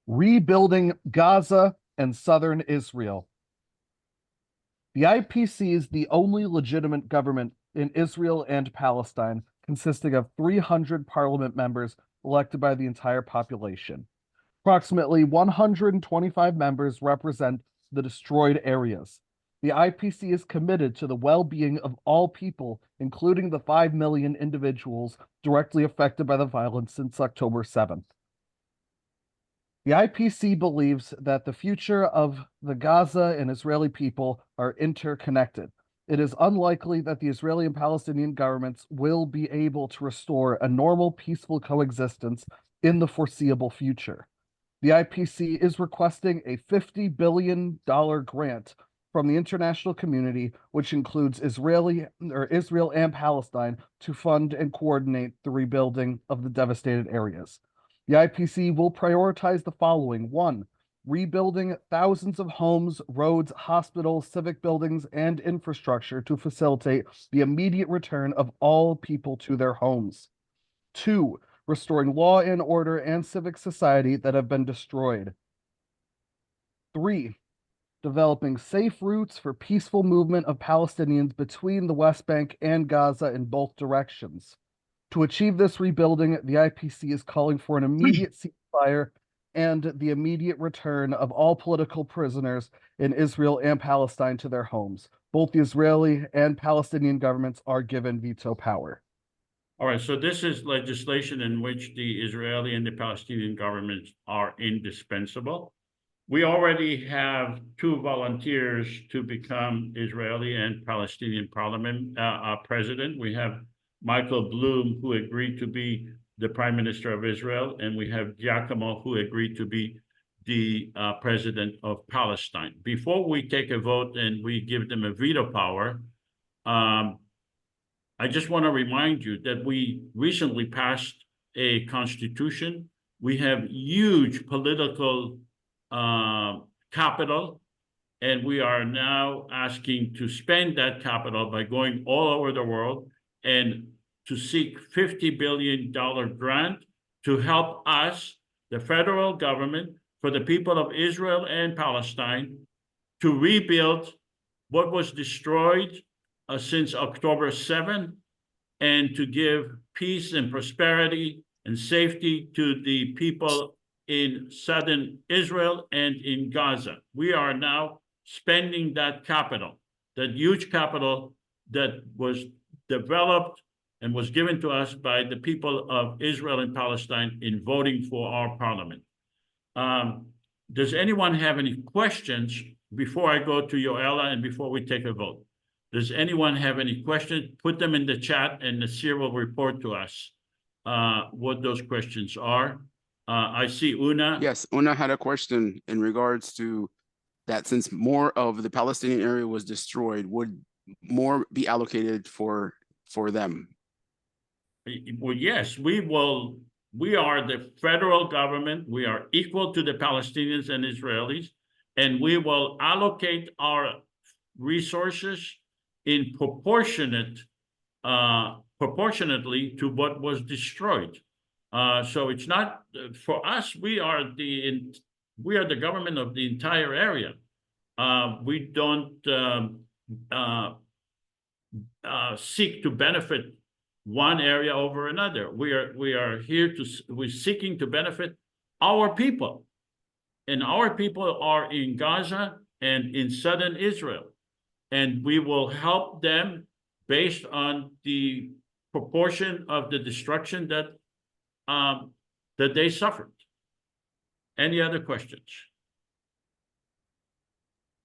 Rebuilding Gaza and southern Israel. The IPC is the only legitimate government in Israel and Palestine, consisting of 300 parliament members elected by the entire population. Approximately 125 members represent the destroyed areas. The IPC is committed to the well-being of all people, including the 5 million individuals directly affected by the violence since October 7th. The IPC believes that the future of the Gaza and Israeli people are interconnected. It is unlikely that the Israeli and Palestinian governments will be able to restore a normal, peaceful coexistence in the foreseeable future. The IPC is requesting a $50 billion grant from the international community, which includes Israel and Palestine, to fund and coordinate the rebuilding of the devastated areas. The IPC will prioritize the following: 1, rebuilding thousands of homes, roads, hospitals, civic buildings, and infrastructure to facilitate the immediate return of all people to their homes. 2, restoring law and order and civic society that have been destroyed. 3, developing safe routes for peaceful movement of Palestinians between the West Bank and Gaza in both directions. To achieve this rebuilding, the IPC is calling for an immediate ceasefire and the immediate return of all political prisoners in Israel and Palestine to their homes. Both the Israeli and Palestinian governments are given veto power. All right, so this is legislation in which the Israeli and the Palestinian governments are indispensable. We already have 2 volunteers to become Israeli and Palestinian parliament president. We have Michael Bloom, who agreed to be the Prime Minister of Israel, and we have Giacomo, who agreed to be the President of Palestine. Before we take a vote and we give them a veto power, I just want to remind you that we recently passed a constitution. We have huge political capital, and we are now asking to spend that capital by going all over the world and to seek $50 billion grant to help us, the federal government, for the people of Israel and Palestine, to rebuild what was destroyed since October 7th, and to give peace and prosperity and safety to the people in southern Israel and in Gaza. We are now spending that capital, that huge capital that was developed and was given to us by the people of Israel and Palestine in voting for our parliament. Does anyone have any questions before I go to Yoella and before we take a vote? Does anyone have any questions? Put them in the chat and Nasir will report to us what those questions are. I see Una. Yes, Una had a question in regards to that. Since more of the Palestinian area was destroyed, would more be allocated for them? Well, yes, we will. We are the federal government. We are equal to the Palestinians and Israelis, and we will allocate our resources in proportionately to what was destroyed. So it's not for us. We are the government of the entire area. We don't seek to benefit one area over another. We're seeking to benefit our people, and our people are in Gaza and in southern Israel, and we will help them based on the proportion of the destruction that they suffered. Any other questions?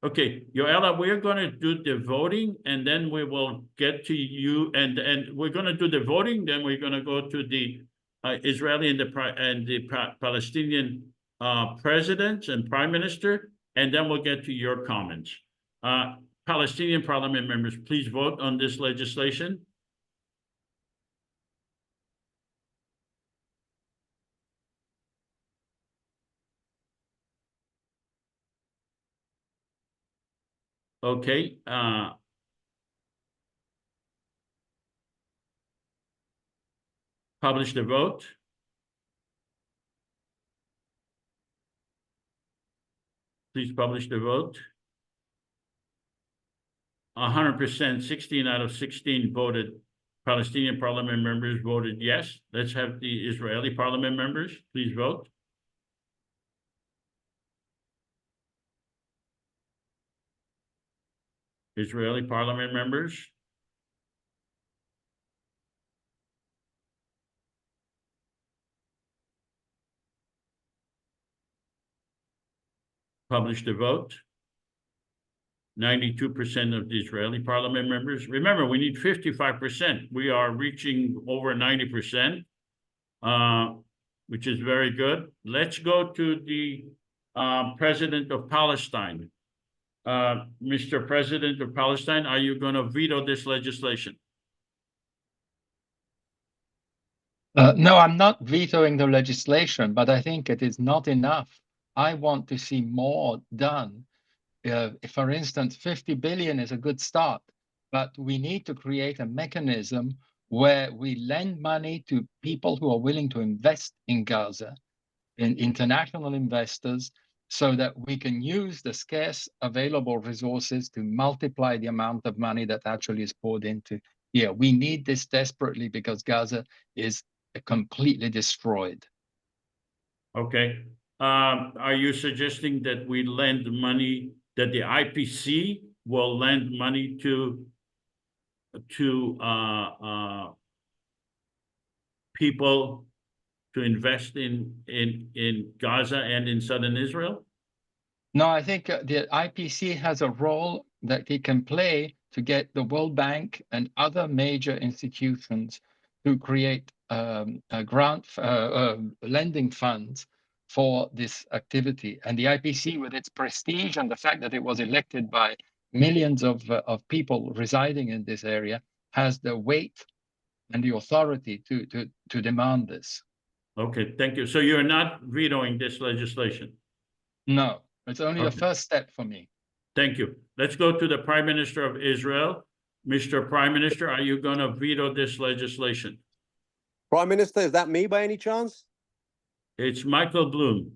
Okay, Yoella, we're going to do the voting, and then we will get to you, and we're going to do the voting, then we're going to go to the Israeli and the Palestinian president and prime minister, and then we'll get to your comments. Palestinian parliament members, please vote on this legislation. Okay, publish the vote. Please publish the vote. 100%, 16 out of 16 voted. Palestinian parliament members voted yes. Let's have the Israeli parliament members, please vote. Israeli parliament members? Publish the vote. 92% of the Israeli parliament members. Remember, we need 55%. We are reaching over 90%, which is very good. Let's go to the president of Palestine. Mr. President of Palestine, are you going to veto this legislation? No, I'm not vetoing the legislation, but I think it is not enough. I want to see more done. For instance, 50 billion is a good start, but we need to create a mechanism where we lend money to people who are willing to invest in Gaza, in international investors, so that we can use the scarce available resources to multiply the amount of money that actually is poured into here. We need this desperately because Gaza is completely destroyed. Okay. Are you suggesting that we lend money, that the IPC will lend money to people to invest in Gaza and in southern Israel? No, I think the IPC has a role that it can play to get the World Bank and other major institutions to create lending funds for this activity. And the IPC, with its prestige and the fact that it was elected by millions of people residing in this area, has the weight and the authority to demand this. Okay, thank you. So you're not vetoing this legislation? No, it's only Okay. a first step for me. Thank you. Let's go to the Prime Minister of Israel. Mr. Prime Minister, are you going to veto this legislation? Prime Minister, is that me by any chance? It's Michael Bloom.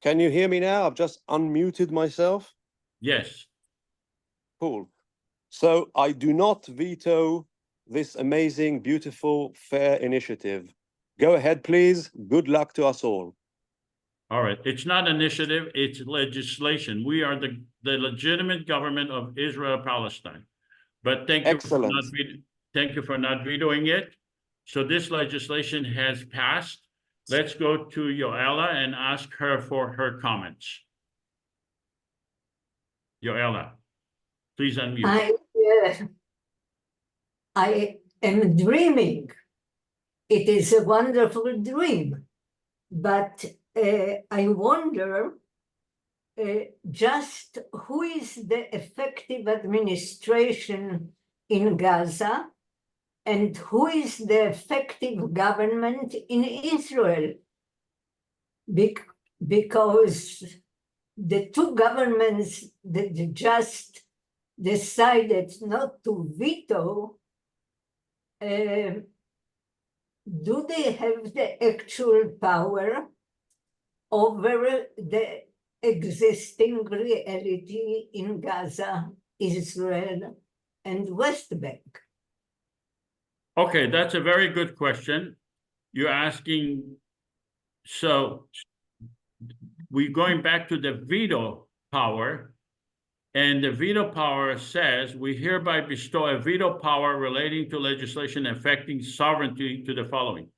Can you hear me now? I've just unmuted myself. Yes. Cool. So I do not veto this amazing, beautiful, fair initiative. Go ahead, please. Good luck to us all. All right. It's not initiative, it's legislation. We are the legitimate government of Israel, Palestine. But thank you for not vetoing it. So this legislation has passed. Let's go to Yoella and ask her for her comments. Yoella, please unmute. I am dreaming. It is a wonderful dream, but I wonder just who is the effective administration in Gaza and who is the effective government in Israel? Because the two governments that just decided not to veto, do they have the actual power over the existing reality in Gaza, Israel, and West Bank? Okay, that's a very good question. You're asking, so we're going back to the veto power, and the veto power says, we hereby bestow a veto power relating to legislation affecting sovereignty to the following.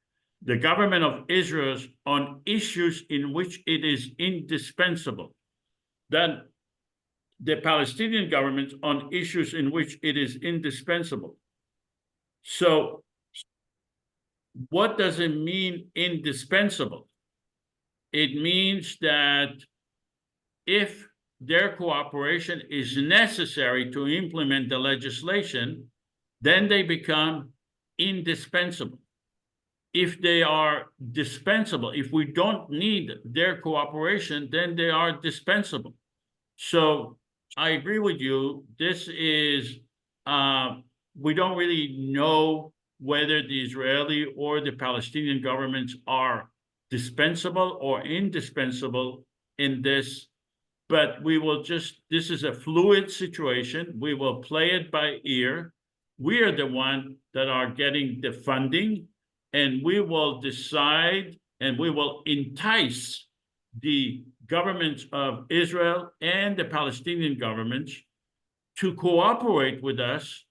The government of Israel on issues in which it is indispensable. Then the Palestinian government on issues in which it is indispensable. So what does it mean indispensable? It means that if their cooperation is necessary to implement the legislation, then they become indispensable. If they are dispensable, if we don't need their cooperation, then they are dispensable. So I agree with you. This is, we don't really know whether the Israeli or the Palestinian governments are dispensable or indispensable in this, but we will just, this is a fluid situation. We will play it by ear. We are the one that are getting the funding, and we will decide and we will entice the governments of Israel and the Palestinian governments to cooperate with us,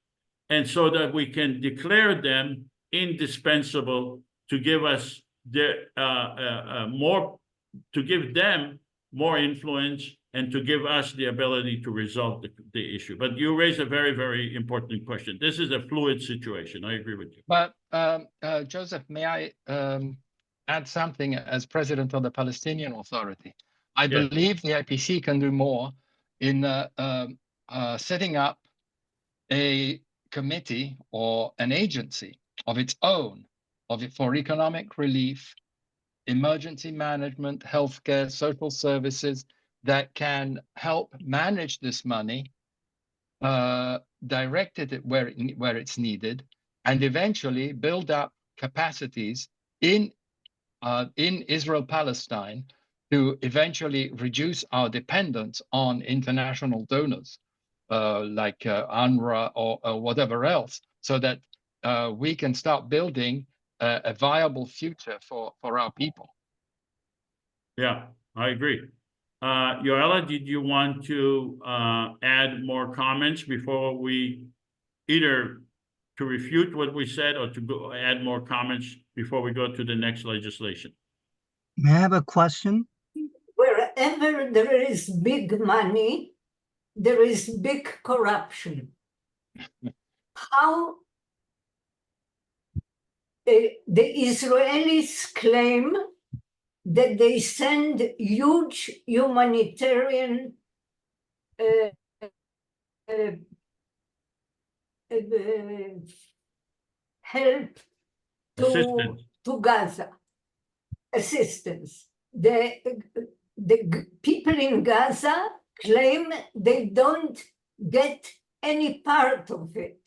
and so that we can declare them indispensable to give us to give them more influence and to give us the ability to resolve the issue. But you raise a very, very important question. This is a fluid situation. I agree with you. But Joseph, may I add something as president of the Palestinian Authority? I believe the IPC can do more in setting up a committee or an agency of its own for economic relief, emergency management, healthcare, social services that can help manage this money, directed it where it's needed, and eventually build up capacities in Israel Palestine to eventually reduce our dependence on international donors like UNRWA or whatever else, so that we can start building a viable future for our people. Yeah, I agree. Yoella, did you want to add more comments before we either to refute what we said or to go add more comments before we go to the next legislation? May I have a question? Wherever there is big money, there is big corruption. How the Israelis claim that they send huge humanitarian help to Gaza, assistance. The people in Gaza claim they don't get any part of it.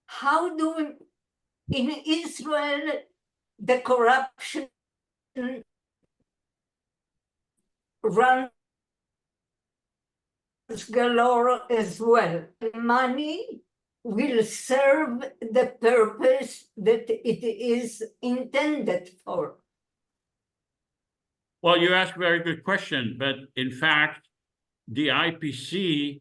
How do we, in Israel, the corruption runs galore as well? Money will serve the purpose that it is intended for. Well, you asked a very good question, but in fact, the IPC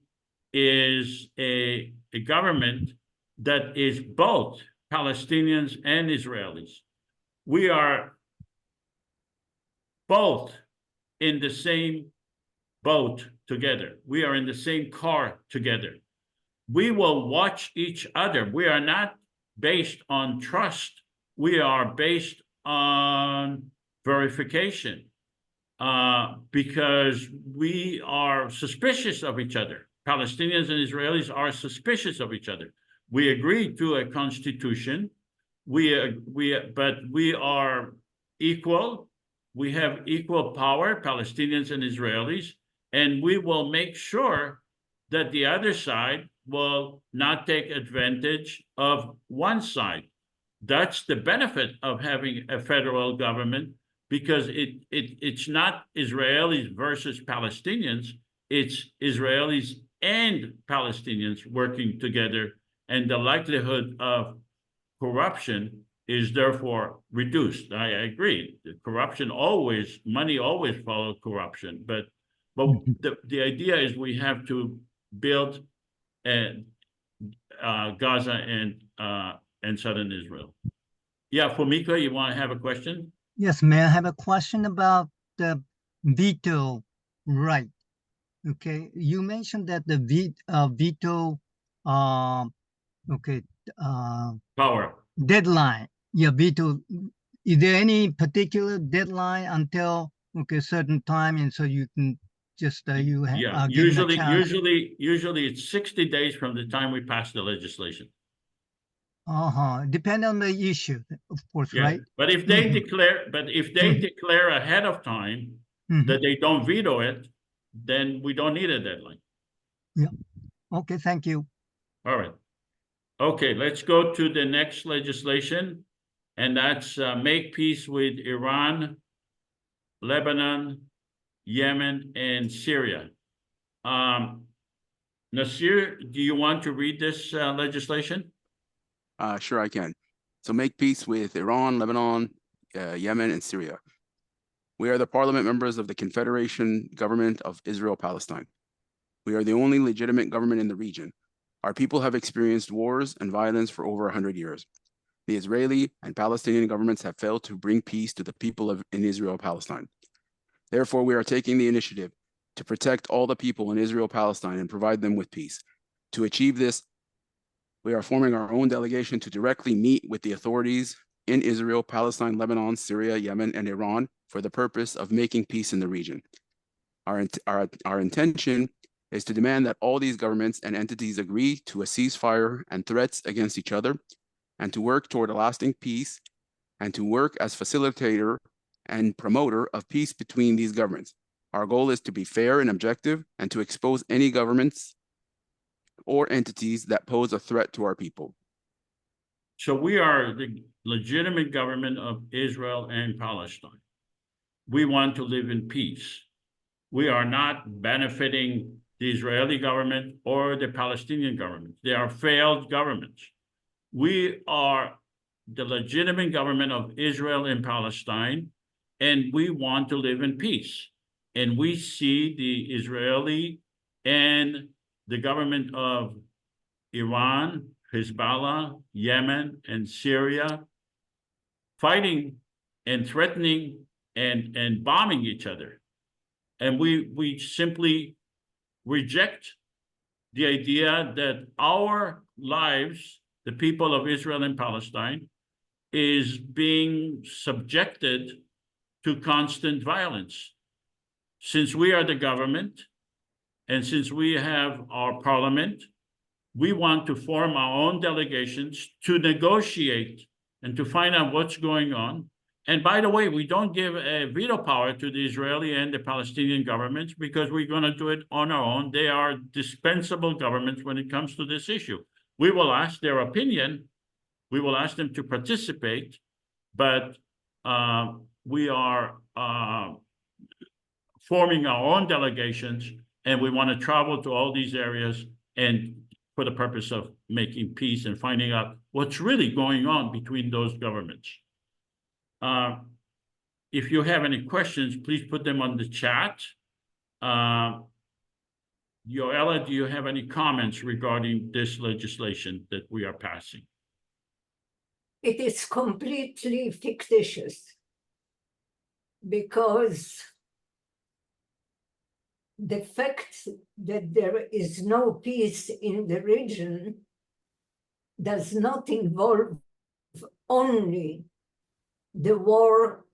is a government that is both Palestinians and Israelis. We are both in the same boat together. We are in the same car together. We will watch each other. We are not based on trust. We are based on verification. Because we are suspicious of each other. Palestinians and Israelis are suspicious of each other. We agreed to a constitution. But we are equal. We have equal power, Palestinians and Israelis, and we will make sure that the other side will not take advantage of one side. That's the benefit of having a federal government, because it's not Israelis versus Palestinians, it's Israelis and Palestinians working together, and the likelihood of corruption is therefore reduced. I agree. The corruption money always follows corruption, but the idea is we have to build Gaza and southern Israel. Yeah, Fumika, you want to have a question? Yes, may I have a question about the veto right? Okay, you mentioned that the veto, Power. deadline. Yeah, veto. Is there any particular deadline until certain time, and so you can just usually it's 60 days from the time we pass the legislation. Depend on the issue, of course, Yeah. right? But if they declare ahead of time that they don't veto it, then we don't need a deadline. Yeah. Okay, thank you. All right. Okay, let's go to the next legislation, and that's make peace with Iran, Lebanon, Yemen, and Syria. Nasir, do you want to read this legislation? Sure, I can. So make peace with Iran, Lebanon, Yemen, and Syria. We are the parliament members of the Confederation Government of Israel Palestine. We are the only legitimate government in the region. Our people have experienced wars and violence for over 100 years. The Israeli and Palestinian governments have failed to bring peace to the people in Israel and Palestine. Therefore, we are taking the initiative to protect all the people in Israel and Palestine and provide them with peace. To achieve this, we are forming our own delegation to directly meet with the authorities in Israel, Palestine, Lebanon, Syria, Yemen, and Iran for the purpose of making peace in the region. Our intention is to demand that all these governments and entities agree to a ceasefire and threats against each other, and to work toward a lasting peace, and to work as facilitator and promoter of peace between these governments. Our goal is to be fair and objective, and to expose any governments or entities that pose a threat to our people. So we are the legitimate government of Israel and Palestine. We want to live in peace. We are not benefiting the Israeli government or the Palestinian government. They are failed governments. We are the legitimate government of Israel and Palestine, and we want to live in peace. And we see the Israeli and the government of Iran, Hezbollah, Yemen, and Syria fighting and threatening and bombing each other. And we simply reject the idea that our lives, the people of Israel and Palestine, is being subjected to constant violence. Since we are the government, and since we have our parliament, we want to form our own delegations to negotiate and to find out what's going on. And by the way, we don't give a veto power to the Israeli and the Palestinian governments because we're going to do it on our own. They are dispensable governments when it comes to this issue. We will ask their opinion. We will ask them to participate, but we are forming our own delegations, and we want to travel to all these areas and for the purpose of making peace and finding out what's really going on between those governments. If you have any questions, please put them on the chat. Yoella, do you have any comments regarding this legislation that we are passing? It is completely fictitious because the fact that there is no peace in the region does not involve only the war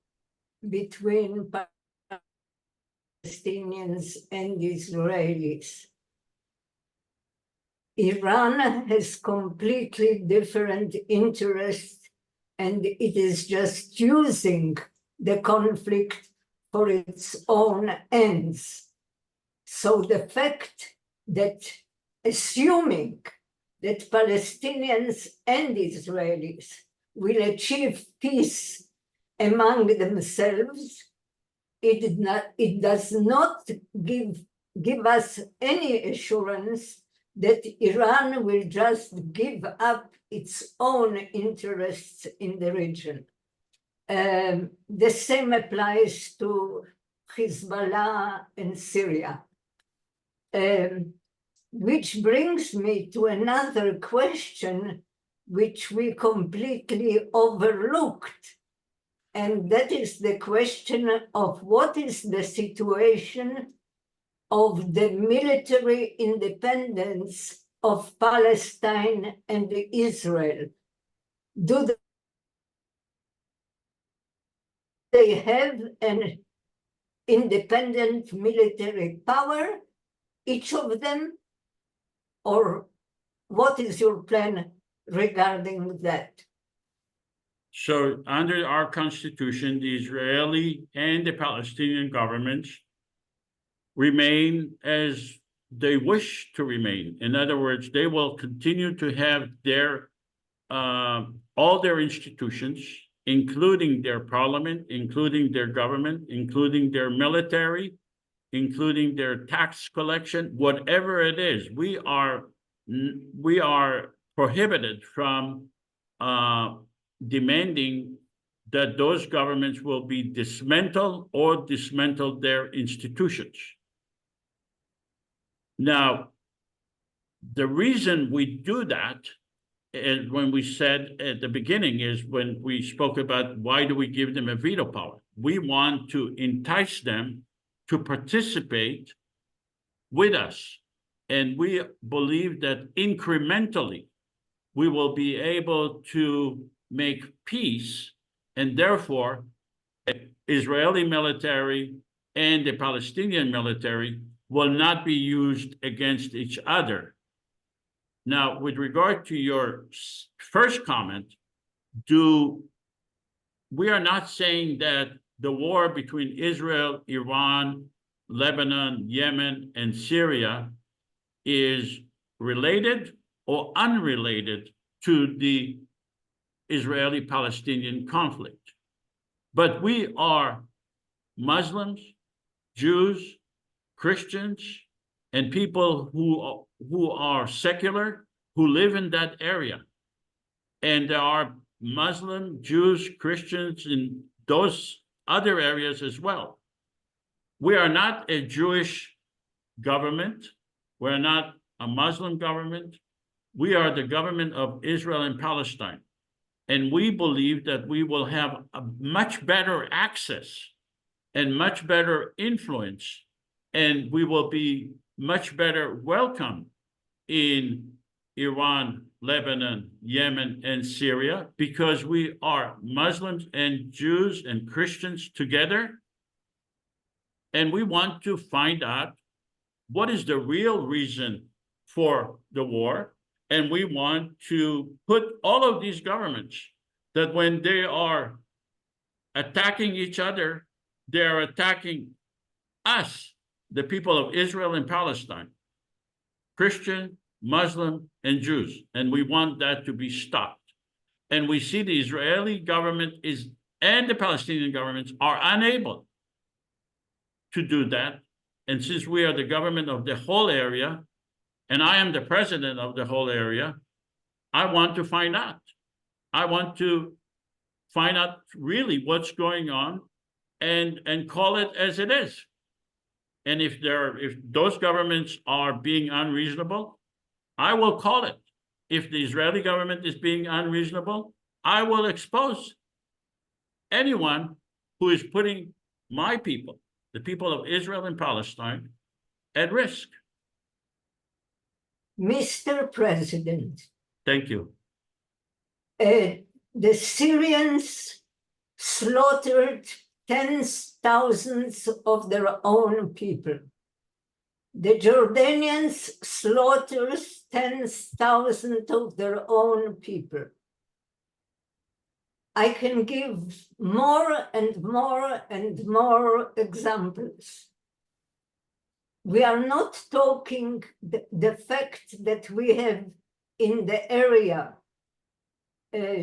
between Palestinians and Israelis. Iran has completely different interests, and it is just using the conflict for its own ends. So the fact that, assuming that Palestinians and Israelis will achieve peace among themselves, it does not give us any assurance that Iran will just give up its own interests in the region. The same applies to Hezbollah and Syria. Which brings me to another question which we completely overlooked, and that is the question of what is the situation of the military independence of Palestine and Israel. Do they have an independent military power, each of them? Or what is your plan regarding that? So under our constitution, the Israeli and the Palestinian governments remain as they wish to remain. In other words, they will continue to have their all their institutions, including their parliament, including their government, including their military, including their tax collection, whatever it is. We are prohibited from demanding that those governments will be dismantled or dismantle their institutions. Now, the reason we do that, and when we said at the beginning, is when we spoke about why do we give them a veto power? We want to entice them to participate with us. And we believe that incrementally, we will be able to make peace, and therefore, the Israeli military and the Palestinian military will not be used against each other. Now, with regard to your first comment, we are not saying that the war between Israel, Iran, Lebanon, Yemen, and Syria is related or unrelated to the Israeli-Palestinian conflict. But we are Muslims, Jews, Christians, and people who are secular, who live in that area. And there are Muslim, Jews, Christians in those other areas as well. We are not a Jewish government. We're not a Muslim government. We are the government of Israel and Palestine. And we believe that we will have a much better access and much better influence, and we will be much better welcome in Iran, Lebanon, Yemen, and Syria, because we are Muslims and Jews and Christians together. And we want to find out what is the real reason for the war. And we want to put all of these governments that when they are attacking each other, they are attacking us, the people of Israel and Palestine, Christian, Muslim, and Jews. And we want that to be stopped. And we see the Israeli government and the Palestinian governments are unable to do that. And since we are the government of the whole area, and I am the president of the whole area, I want to find out. I want to find out really what's going on and call it as it is. And if those governments are being unreasonable, I will call it. If the Israeli government is being unreasonable, I will expose anyone who is putting my people, the people of Israel and Palestine, at risk. Mr. President, Thank you. the Syrians slaughtered tens of thousands of their own people. The Jordanians slaughtered tens of thousands of their own people. I can give more and more and more examples. We are not talking the fact that we have in the area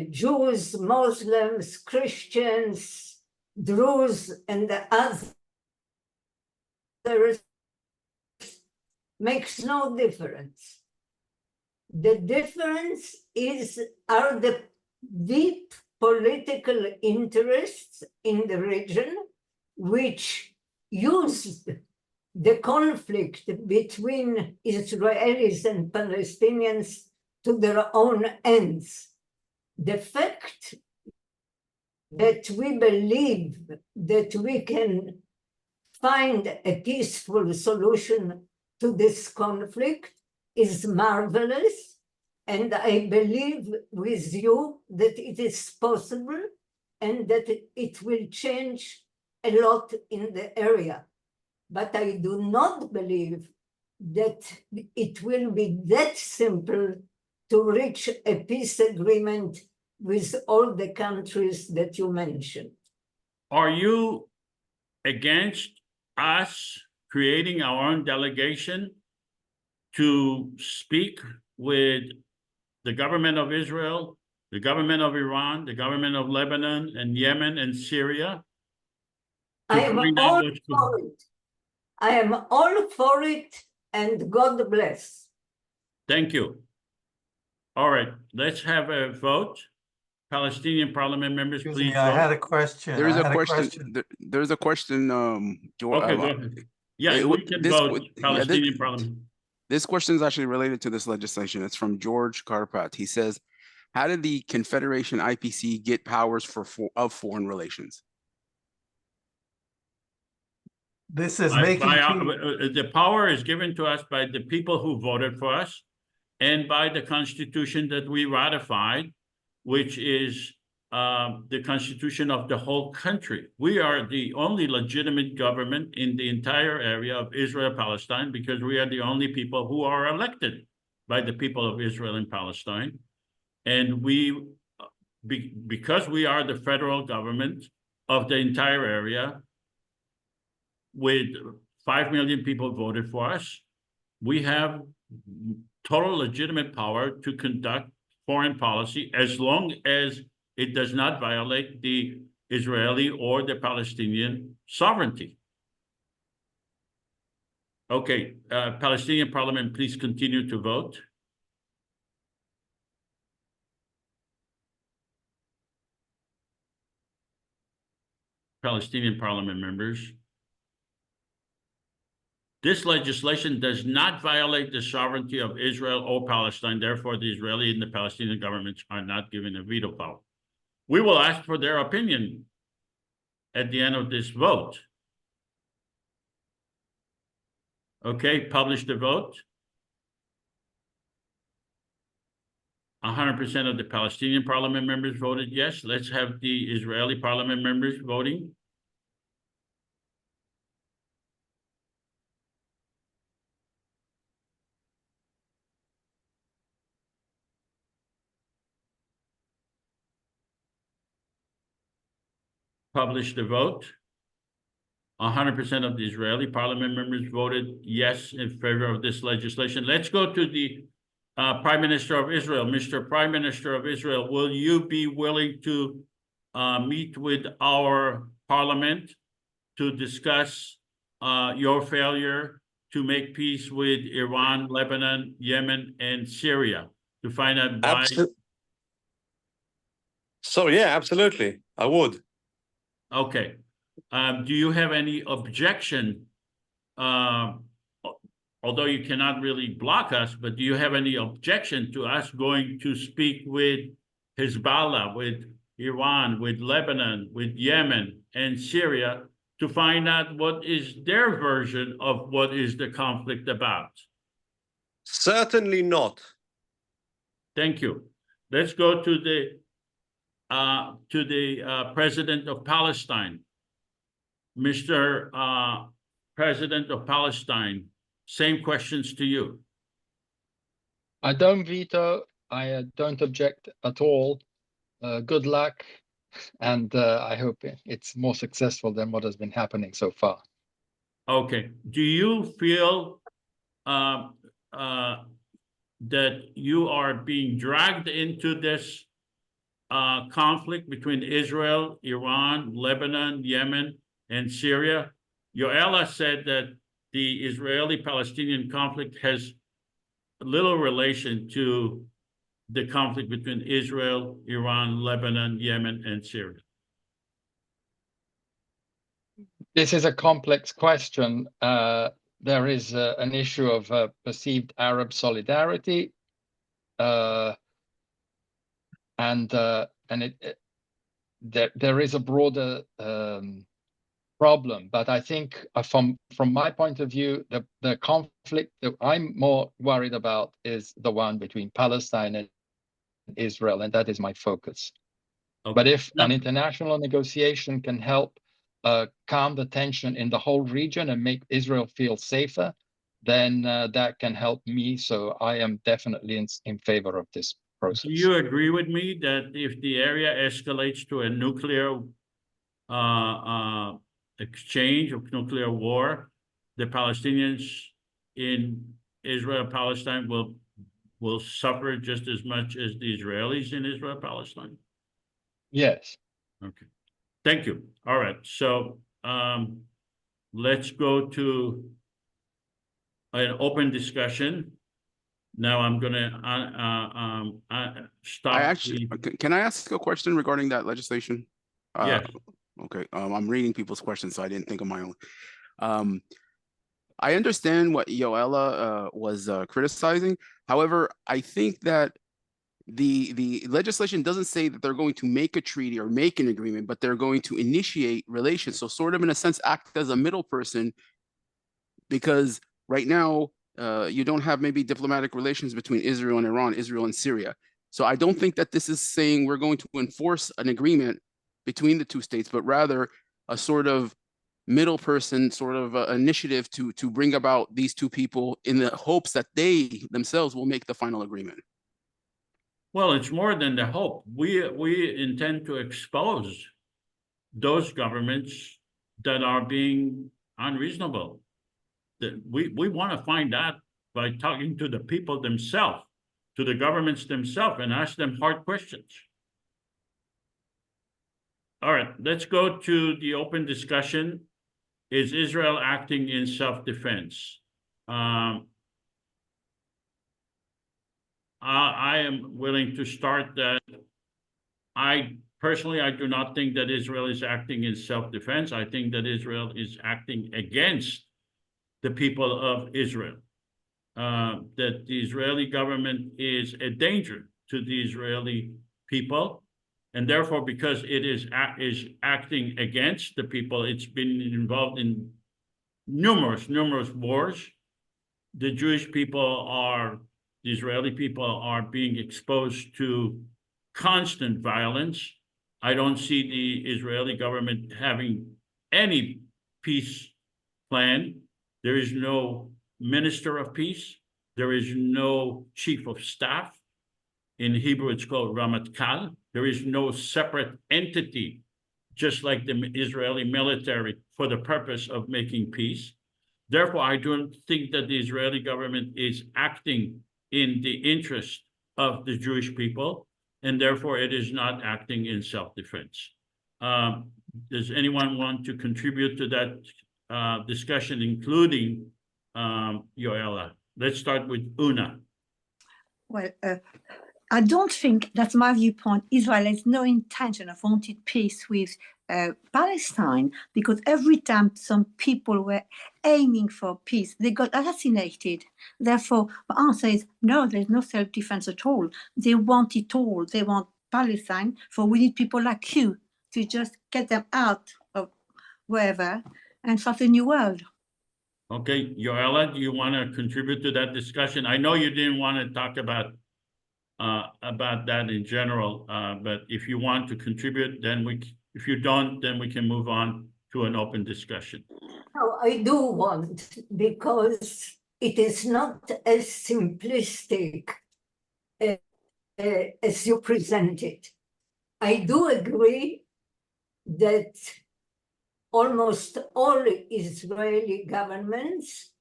Jews, Muslims, Christians, Druze, and the others makes no difference. The difference are the deep political interests in the region which used the conflict between Israelis and Palestinians to their own ends. The fact that we believe that we can find a peaceful solution to this conflict is marvelous, and I believe with you that it is possible and that it will change a lot in the area. But I do not believe that it will be that simple to reach a peace agreement with all the countries that you mentioned. Are you against us creating our own delegation to speak with the government of Israel, the government of Iran, the government of Lebanon and Yemen and Syria? I am all for it. I am all for it, and God bless. Thank you. All right, let's have a vote. Palestinian parliament members, Excuse please me, I had vote. a question. There is I a had a question. There's a question. Okay, go ahead. Yeah, we can vote Palestinian parliament. This question is actually related to this legislation. It's from George Carpat. He says, "How did the Confederation IPC get powers of foreign relations?" This is By making the power is given to us by the people who voted for us and by the Constitution that we ratified, which is the Constitution of the whole country. We are the only legitimate government in the entire area of Israel, Palestine, because we are the only people who are elected by the people of Israel and Palestine. And because we are the federal government of the entire area, with 5 million people voted for us, we have total legitimate power to conduct foreign policy as long as it does not violate the Israeli or the Palestinian sovereignty. Okay, Palestinian parliament, please continue to vote. Palestinian parliament members. This legislation does not violate the sovereignty of Israel or Palestine. Therefore, the Israeli and the Palestinian governments are not given a veto power. We will ask for their opinion at the end of this vote. Okay, publish the vote. 100% of the Palestinian parliament members voted yes. Let's have the Israeli parliament members voting. Publish the vote. 100% of the Israeli parliament members voted yes in favor of this legislation. Let's go to the Prime Minister of Israel. Mr. Prime Minister of Israel, will you be willing to meet with our parliament to discuss your failure to make peace with Iran, Lebanon, Yemen, and Syria to find out why? So yeah, absolutely, I would. Okay. Do you have any objection? Although you cannot really block us, but do you have any objection to us going to speak with Hezbollah, with Iran, with Lebanon, with Yemen, and Syria to find out what is their version of what is the conflict about? Certainly not. Thank you. Let's go to the President of Palestine. Mr. President of Palestine, same questions to you. I don't veto. I don't object at all. Good luck, and I hope it's more successful than what has been happening so far. Okay. Do you feel that you are being dragged into this conflict between Israel, Iran, Lebanon, Yemen, and Syria? Yoella said that the Israeli-Palestinian conflict has little relation to the conflict between Israel, Iran, Lebanon, Yemen, and Syria. This is a complex question. There is an issue of perceived Arab solidarity, and there is a broader problem. But I think from my point of view, the conflict that I'm more worried about is the one between Palestine and Israel, and that is my focus. Okay. But if an international negotiation can help calm the tension in the whole region and make Israel feel safer, then that can help me. So I am definitely in favor of this process. Do you agree with me that if the area escalates to a nuclear exchange of nuclear war, the Palestinians in Israel, Palestine will suffer just as much as the Israelis in Israel, Palestine? Yes. Okay. Thank you. All right. So let's go to an open discussion. Now I'm gonna stop. Can I ask a question regarding that legislation? Yes. Okay, I'm reading people's questions, so I didn't think of my own. I understand what Yoella was criticizing. However, I think that the legislation doesn't say that they're going to make a treaty or make an agreement, but they're going to initiate relations. So sort of in a sense, act as a middle person, because right now you don't have maybe diplomatic relations between Israel and Iran, Israel and Syria. So I don't think that this is saying we're going to enforce an agreement between the two states, but rather a sort of middle person sort of initiative to bring about these two people in the hopes that they themselves will make the final agreement. Well, it's more than the hope. We intend to expose those governments that are being unreasonable. That we want to find out by talking to the people themselves, to the governments themselves, and ask them hard questions. All right, let's go to the open discussion. Is Israel acting in self-defense? I am willing to start that. I personally do not think that Israel is acting in self-defense. I think that Israel is acting against the people of Israel. That the Israeli government is a danger to the Israeli people. And therefore, because it is acting against the people, it's been involved in numerous wars. The Jewish people the Israeli people are being exposed to constant violence. I don't see the Israeli government having any peace plan. There is no minister of peace. There is no chief of staff. In Hebrew, it's called Ramatkal. There is no separate entity, just like the Israeli military, for the purpose of making peace. Therefore, I don't think that the Israeli government is acting in the interest of the Jewish people, and therefore it is not acting in self-defense. Does anyone want to contribute to that discussion, including Yoella? Let's start with Una. Well, I don't think, that's my viewpoint, Israel has no intention of wanting peace with Palestine, because every time some people were aiming for peace, they got assassinated. Therefore, the answer is no, there's no self-defense at all. They want it all. They want Palestine, for we need people like you to just get them out of wherever and start a new world. Okay, Yoella, do you want to contribute to that discussion? I know you didn't want to talk about that in general, but if you want to contribute, then if you don't, then we can move on to an open discussion. No, I do want, because it is not as simplistic as you present it. I do agree that almost all Israeli governments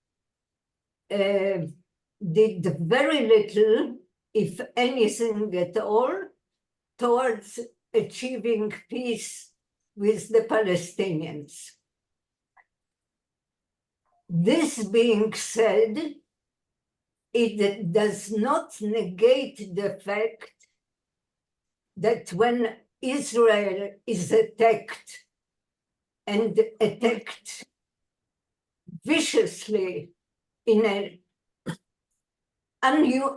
did very little, if anything at all, towards achieving peace with the Palestinians. This being said, it does not negate the fact that when Israel is attacked, and attacked viciously in an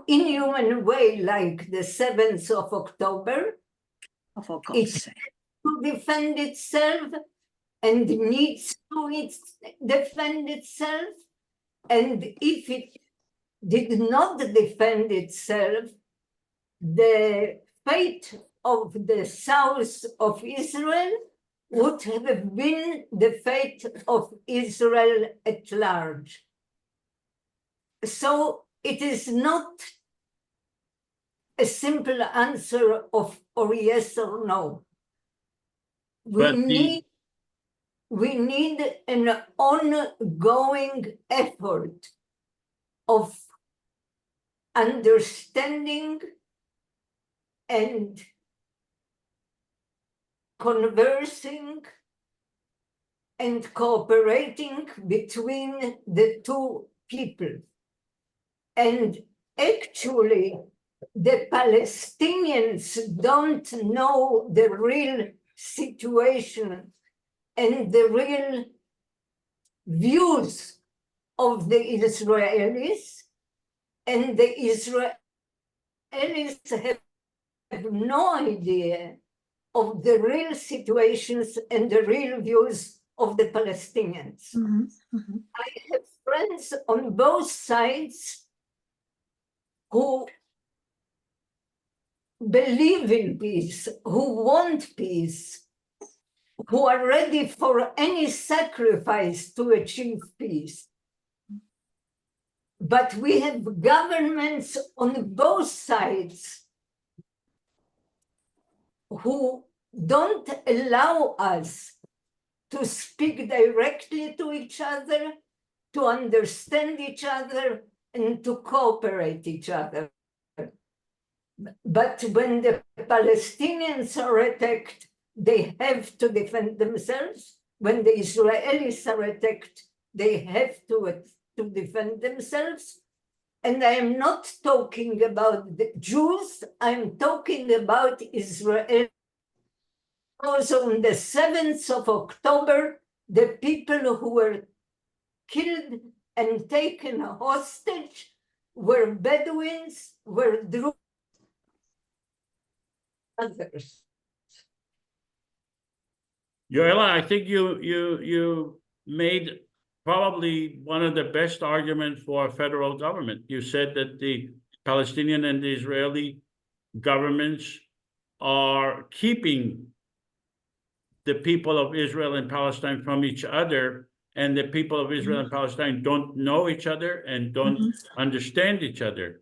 inhuman way, like the 7th of October, it's to defend itself and needs to defend itself. And if it did not defend itself, the fate of the south of Israel would have been the fate of Israel at large. So it is not a simple answer of or yes or no. We need an ongoing effort of understanding and conversing and cooperating between the two people. And actually the Palestinians don't know the real situation and the real views of the Israelis, and the Israelis have no idea of the real situations and the real views of the Palestinians. I have friends on both sides who believe in peace, who want peace, who are ready for any sacrifice to achieve peace. But we have governments on both sides who don't allow us to speak directly to each other, to understand each other, and to cooperate each other. But when the Palestinians are attacked, they have to defend themselves. When the Israelis are attacked, they have to defend themselves. And I am not talking about the Jews, I'm talking about Israel. Because on the 7th of October, the people who were killed and taken hostage were Bedouins, were Druze, others. Yoella, I think you made probably one of the best arguments for a federal government. You said that the Palestinian and the Israeli governments are keeping the people of Israel and Palestine from each other, and the people of Israel and Palestine don't know each other and don't understand each other.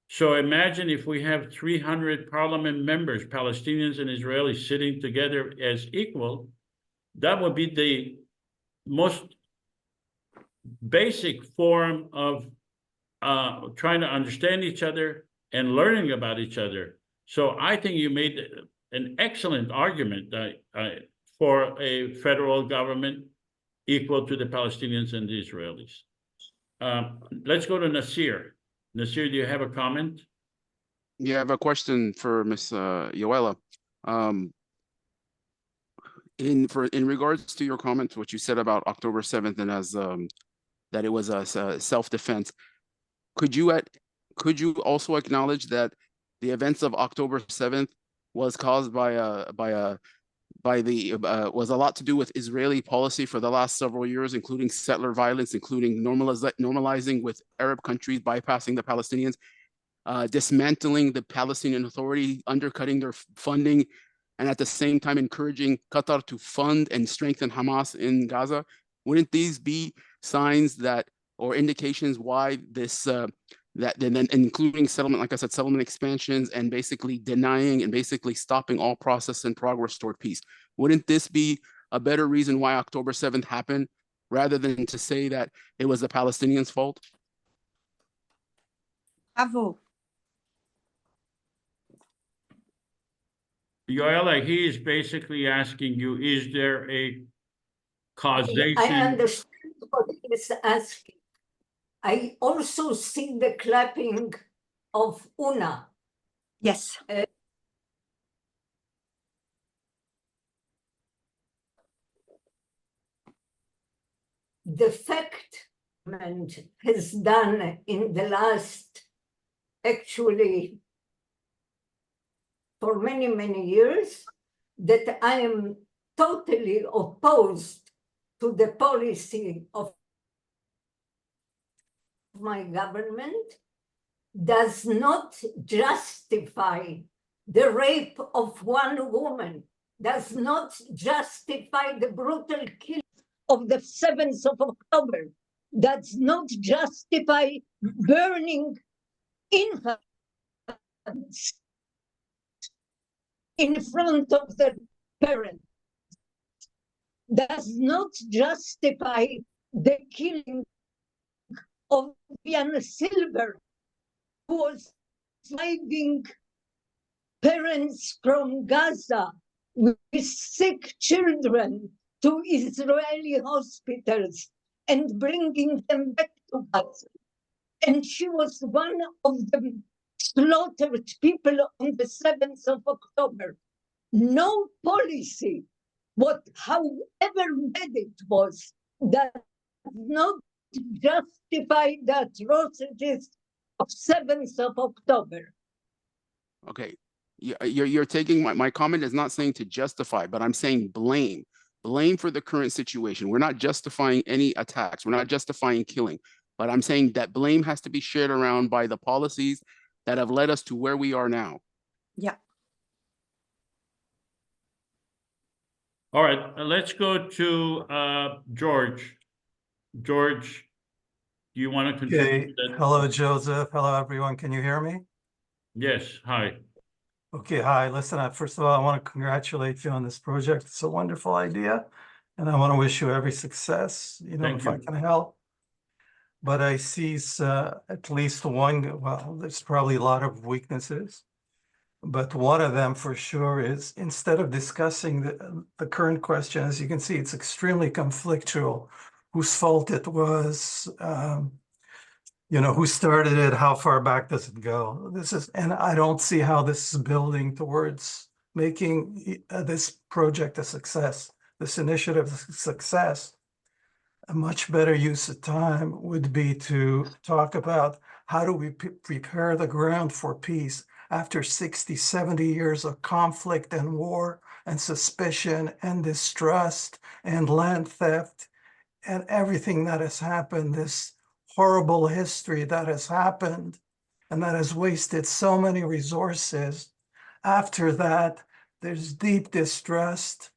So imagine if we have 300 parliament members, Palestinians and Israelis, sitting together as equal. That would be the most basic form of trying to understand each other and learning about each other. So I think you made an excellent argument for a federal government equal to the Palestinians and the Israelis. Let's go to Nasir. Nasir, do you have a comment? Yeah, I have a question for Ms. Yoella. In regards to your comment, what you said about October 7th and as that it was a self-defense, could you also acknowledge that the events of October 7th was caused was a lot to do with Israeli policy for the last several years, including settler violence, including normalizing with Arab countries, bypassing the Palestinians, dismantling the Palestinian Authority, undercutting their funding, and at the same time encouraging Qatar to fund and strengthen Hamas in Gaza? Wouldn't these be signs that, or indications why this, then including settlement, like I said, settlement expansions, and basically denying and basically stopping all process and progress toward peace? Wouldn't this be a better reason why October 7th happened, rather than to say that it was the Palestinians' fault? Bravo. Yoella, he is basically asking you, is there a causation? I understand what he is asking. I also see the clapping of Una. Yes. The fact has done in the last, actually, for many, many years, that I am totally opposed to the policy of my government, does not justify the rape of one woman, does not justify the brutal killing of the 7th of October, does not justify burning infants in front of their parents, does not justify the killing of Vian Silver, who was driving parents from Gaza with sick children to Israeli hospitals and bringing them back to Gaza. and she was one of the slaughtered people on the 7th of October. No policy, however bad it was, does not justify the atrocities of 7th of October. Okay, you're taking my comment is not saying to justify, but I'm saying blame. Blame for the current situation. We're not justifying any attacks. We're not justifying killing. But I'm saying that blame has to be shared around by the policies that have led us to where we are now. Yeah. All right, let's go to George. George, do you want to contribute Okay. to that? Hello, Joseph. Hello, everyone. Can you hear me? Yes, hi. Okay. Hi. Listen, first of all, I want to congratulate you on this project. It's a wonderful idea, and I want to wish you every success, Thank if you. I can help. But I see at least one, well, there's probably a lot of weaknesses, but one of them for sure is instead of discussing the current question, as you can see, it's extremely conflictual. Whose fault it was, who started it, how far back does it go? And I don't see how this is building towards making this project a success, this initiative a success. A much better use of time would be to talk about how do we prepare the ground for peace after 60, 70 years of conflict and war and suspicion and distrust and land theft and everything that has happened, this horrible history that has happened and that has wasted so many resources. After that, there's deep distrust.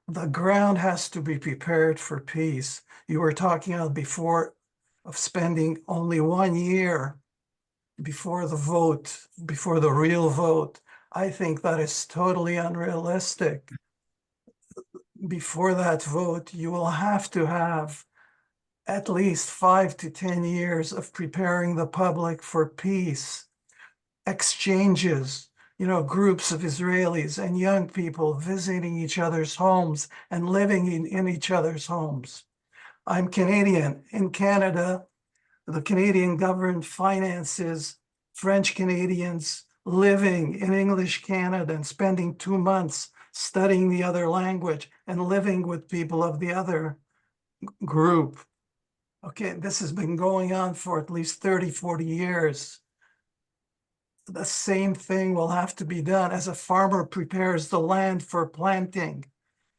The ground has to be prepared for peace. You were talking about before of spending only 1 year before the vote, before the real vote. I think that is totally unrealistic. Before that vote, you will have to have at least 5 to 10 years of preparing the public for peace, exchanges, groups of Israelis and young people visiting each other's homes and living in each other's homes. I'm Canadian. In Canada, the Canadian government finances French Canadians living in English Canada and spending 2 months studying the other language and living with people of the other group. Okay, this has been going on for at least 30, 40 years. The same thing will have to be done as a farmer prepares the land for planting.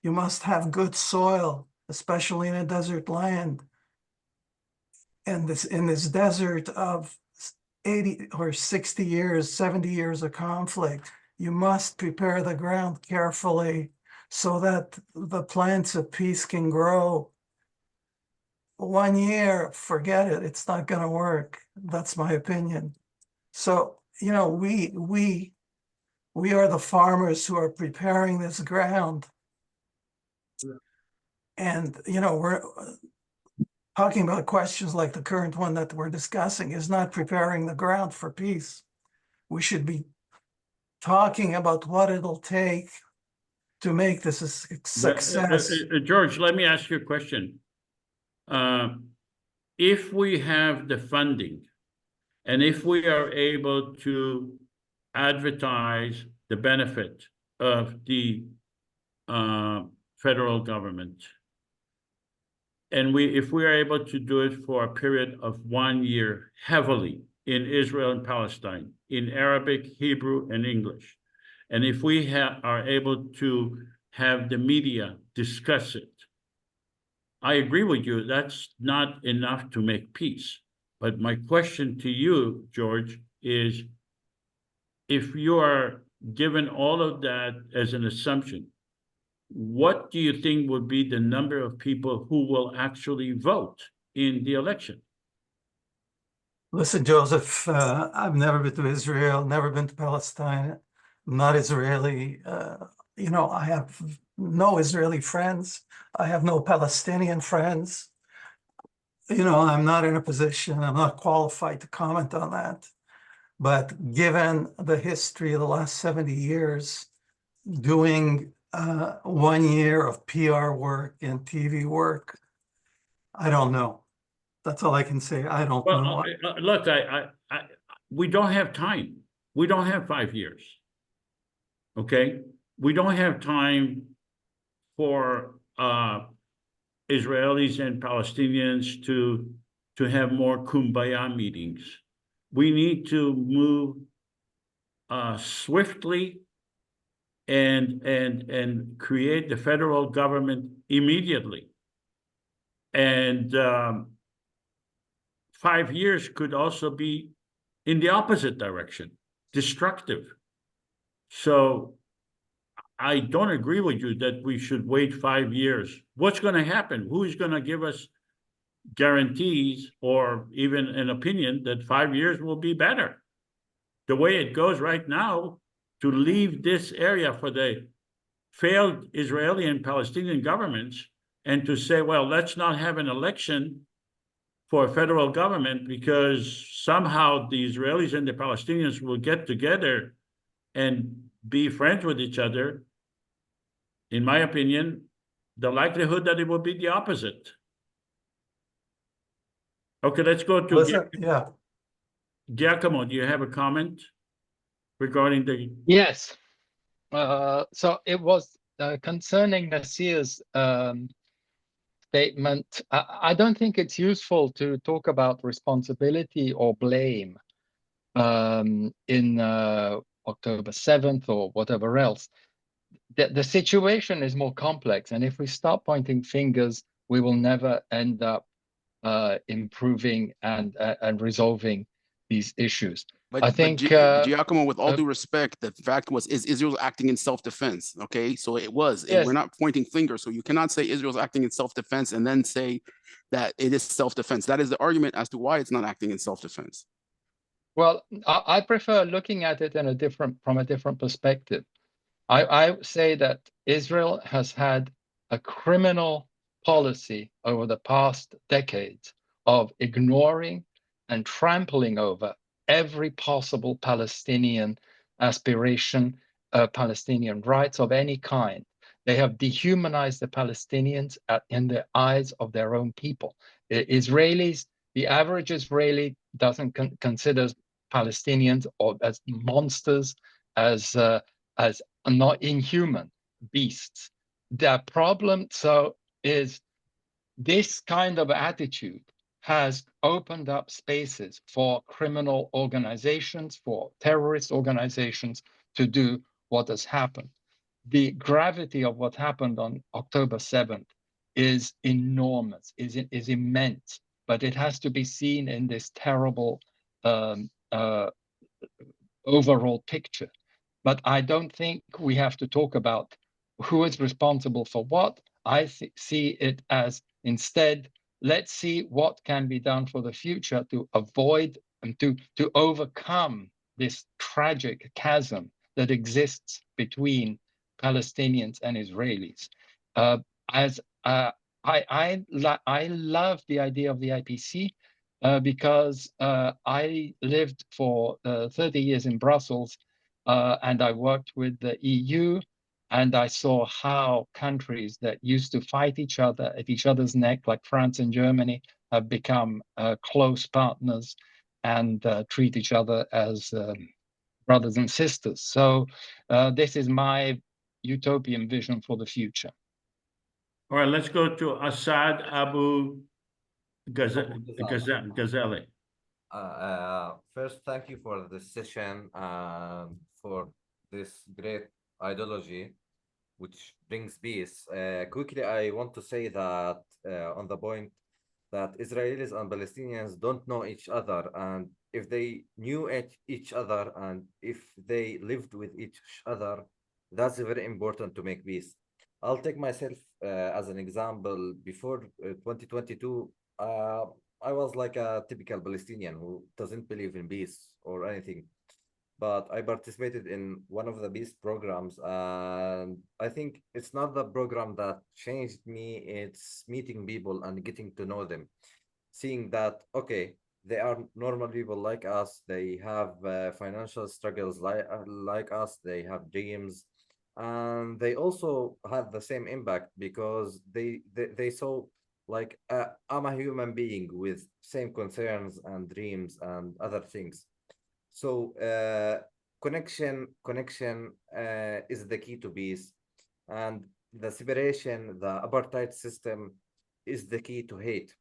You must have good soil, especially in a desert land. And in this desert of 80 or 60 years, 70 years of conflict, you must prepare the ground carefully so that the plants of peace can grow. 1 year, forget it. It's not going to work. That's my opinion. So, we are the farmers who are preparing this ground. And, we're talking about questions like the current one that we're discussing is not preparing the ground for peace. We should be talking about what it'll take to make this a success. George, let me ask you a question. If we have the funding and if we are able to advertise the benefit of the federal government, and if we are able to do it for a period of 1 year heavily in Israel and Palestine, in Arabic, Hebrew, and English, and if we are able to have the media discuss it, I agree with you, that's not enough to make peace. But my question to you, George, is if you are given all of that as an assumption, what do you think would be the number of people who will actually vote in the election? Listen, Joseph, I've never been to Israel, never been to Palestine. I'm not Israeli. I have no Israeli friends. I have no Palestinian friends. I'm not in a position, I'm not qualified to comment on that. But given the history of the last 70 years, doing 1 year of PR work and TV work, I don't know. That's all I can say. I don't know. Well, look, we don't have time. We don't have 5 years. Okay, we don't have time for Israelis and Palestinians to have more kumbaya meetings. We need to move swiftly and create the federal government immediately. And 5 years could also be in the opposite direction, destructive. So I don't agree with you that we should wait 5 years. What's going to happen? Who is going to give us guarantees or even an opinion that 5 years will be better? The way it goes right now, to leave this area for the failed Israeli and Palestinian governments and to say, well, let's not have an election for a federal government because somehow the Israelis and the Palestinians will get together and be friends with each other. In my opinion, the likelihood that it will be the opposite. Okay, let's go to Listen, yeah. Giacomo. Do you have a comment regarding the? Yes. So it was concerning Nasir's statement. I don't think it's useful to talk about responsibility or blame in October 7th or whatever else. The situation is more complex, and if we start pointing fingers, we will never end up improving and resolving these issues. But, I think, Giacomo, with all due respect, the fact was, is Israel acting in self-defense? Okay, so it was. yes, We're not pointing fingers, so you cannot say Israel's acting in self-defense and then say that it is self-defense. That is the argument as to why it's not acting in self-defense. well, I prefer looking at it from a different perspective. I say that Israel has had a criminal policy over the past decades of ignoring and trampling over every possible Palestinian aspiration, Palestinian rights of any kind. They have dehumanized the Palestinians in the eyes of their own people. Israelis, the average Israeli doesn't consider Palestinians or as monsters, as not inhuman beasts. The problem is this kind of attitude has opened up spaces for criminal organizations, for terrorist organizations to do what has happened. The gravity of what happened on October 7th is enormous, is immense, but it has to be seen in this terrible overall picture. But I don't think we have to talk about who is responsible for what. I see it as, instead, let's see what can be done for the future to avoid and to overcome this tragic chasm that exists between Palestinians and Israelis. I love the idea of the IPC because I lived for 30 years in Brussels and I worked with the EU, and I saw how countries that used to fight each other at each other's neck, like France and Germany, have become close partners and treat each other as brothers and sisters. So this is my utopian vision for the future. All right, let's go to Assad Abu Ghazali. First, thank you for this session and for this great ideology, which brings peace. Quickly, I want to say that on the point that Israelis and Palestinians don't know each other, and if they knew each other and if they lived with each other, that's very important to make peace. I'll take myself as an example. Before 2022, I was like a typical Palestinian who doesn't believe in peace or anything. But I participated in one of the peace programs, and I think it's not the program that changed me, it's meeting people and getting to know them. Seeing that, okay, they are normal people like us, they have financial struggles like us, they have dreams, and they also had the same impact because they saw Like I'm a human being with same concerns and dreams and other things. So connection is the key to peace, and the separation, the apartheid system is the key to hate.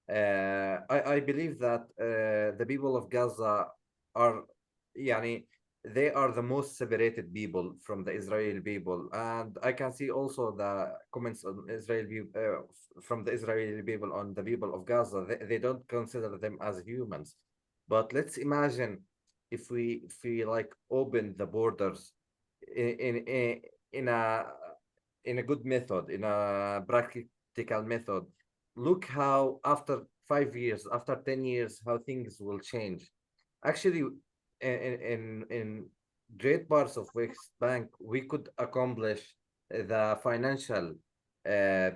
I believe that the people of Gaza are, yani, they are the most separated people from the Israeli people, and I can see also the comments on from the Israeli people on the people of Gaza. They don't consider them as humans. But let's imagine if we like open the borders in a good method, in a practical method. Look how after 5 years, after 10 years, how things will change. Actually, in great parts of West Bank, we could accomplish the financial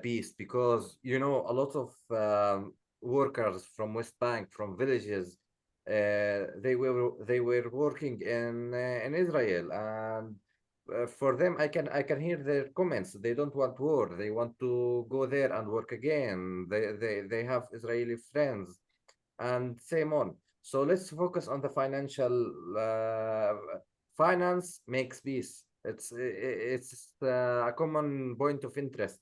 piece, because a lot of workers from West Bank, from villages, they were working in Israel, and for them, I can hear their comments. They don't want war. They want to go there and work again. They have Israeli friends, and same on. So let's focus on the financial. Finance makes peace. It's a common point of interest.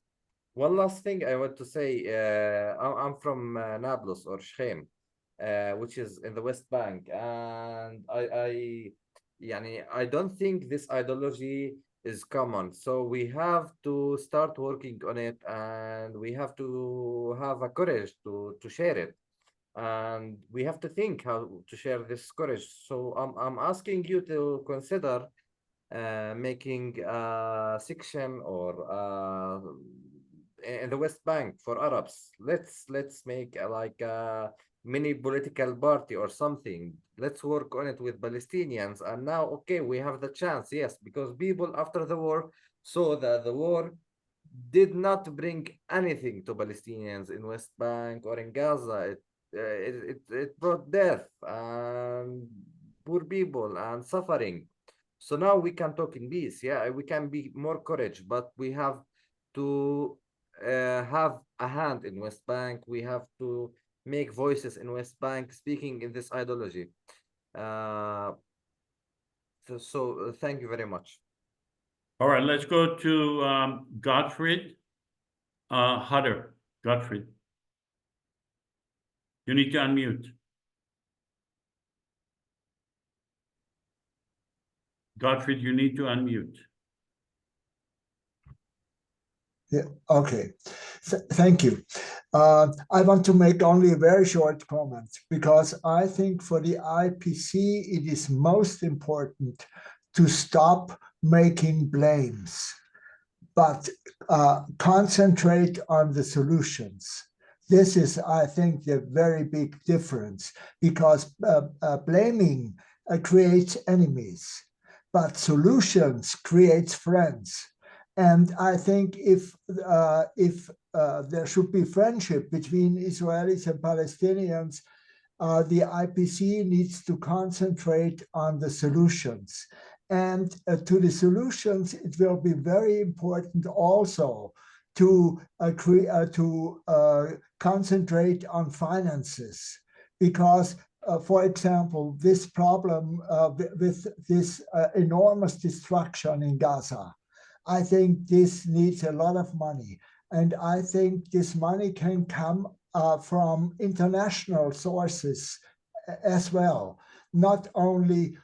One last thing I want to say. I'm from Nablus or Shechem, which is in the West Bank, and I don't think this ideology is common. So we have to start working on it, and we have to have a courage to share it. And we have to think how to share this courage. So I'm asking you to consider making a section or in the West Bank for Arabs. Let's make like a mini political party or something. Let's work on it with Palestinians. And now, okay, we have the chance, yes, because people after the war saw that the war did not bring anything to Palestinians in West Bank or in Gaza. It brought death and poor people and suffering. So now we can talk in peace. Yeah, we can be more courage, but we have to have a hand in West Bank. We have to make voices in West Bank speaking in this ideology. Thank you very much. All right, let's go to Gottfried Hutter. Gottfried, you need to unmute. Gottfried, you need to unmute. Yeah, okay. Thank you. I want to make only a very short comment, because I think for the IPC, it is most important to stop making blames, but concentrate on the solutions. This is, I think, the very big difference, because blaming creates enemies, but solutions creates friends. And I think if there should be friendship between Israelis and Palestinians, the IPC needs to concentrate on the solutions. And to the solutions, it will be very important also to concentrate on finances, because for example, this problem with this enormous destruction in Gaza, I think this needs a lot of money. And I think this money can come from international sources as well, not only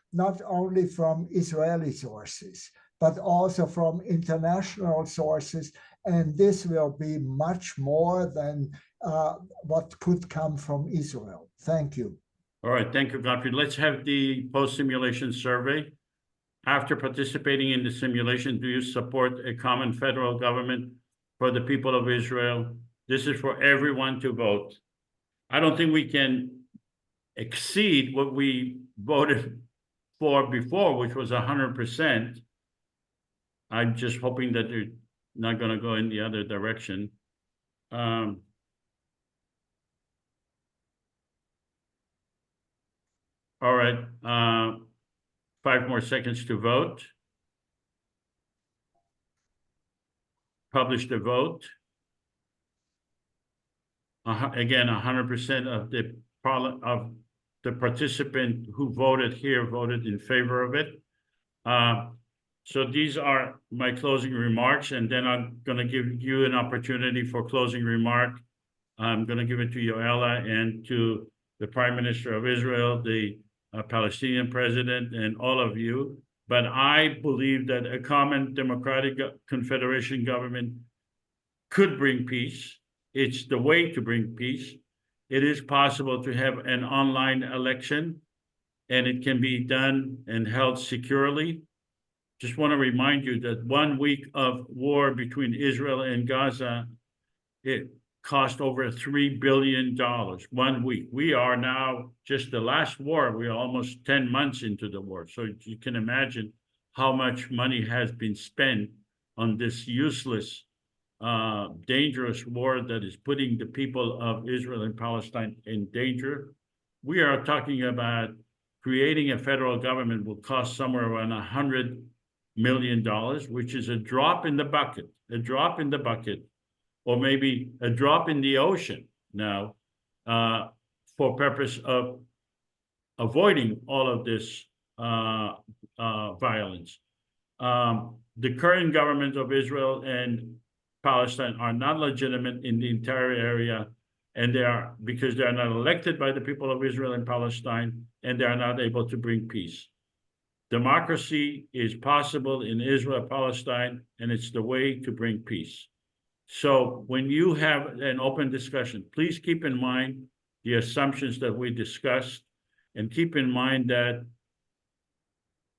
from Israeli sources, but also from international sources. And this will be much more than what could come from Israel. Thank you. All right, thank you, Gottfried. Let's have the post-simulation survey. After participating in the simulation, do you support a common federal government for the people of Israel? This is for everyone to vote. I don't think we can exceed what we voted for before, which was 100%. I'm just hoping that they're not going to go in the other direction. All right. 5 more seconds to vote. Publish the vote. again, 100% of the participant who voted here voted in favor of it. So these are my closing remarks, and then I'm going to give you an opportunity for closing remark. I'm going to give it to Yoella and to the Prime Minister of Israel, the Palestinian president, and all of you. But I believe that a common democratic confederation government could bring peace. It's the way to bring peace. It is possible to have an online election, and it can be done and held securely. Just want to remind you that 1 week of war between Israel and Gaza, it cost over $3 billion 1 week. We are now, just the last war, we are almost 10 months into the war. So you can imagine how much money has been spent on this useless, dangerous war that is putting the people of Israel and Palestine in danger. We are talking about creating a federal government will cost somewhere around $100 million, which is a drop in the bucket, or maybe a drop in the ocean now, for purpose of avoiding all of this violence. The current government of Israel and Palestine are not legitimate in the entire area, and they are, because they are not elected by the people of Israel and Palestine, and they are not able to bring peace. Democracy is possible in Israel, Palestine, and it's the way to bring peace. So when you have an open discussion, please keep in mind the assumptions that we discussed, and keep in mind that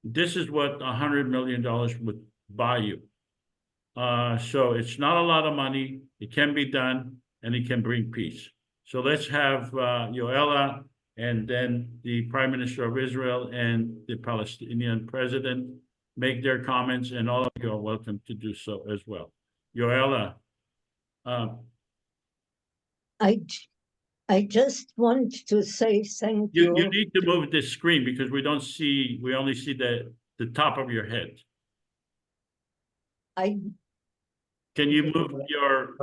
this is what $100 million would buy you. So it's not a lot of money. It can be done, and it can bring peace. So let's have Yoella, and then the Prime Minister of Israel and the Palestinian president make their comments, and all of you are welcome to do so as well. Yoella. I just want to say thank you. You need to move the screen because we don't see, we only see the top of your head. Can you move your...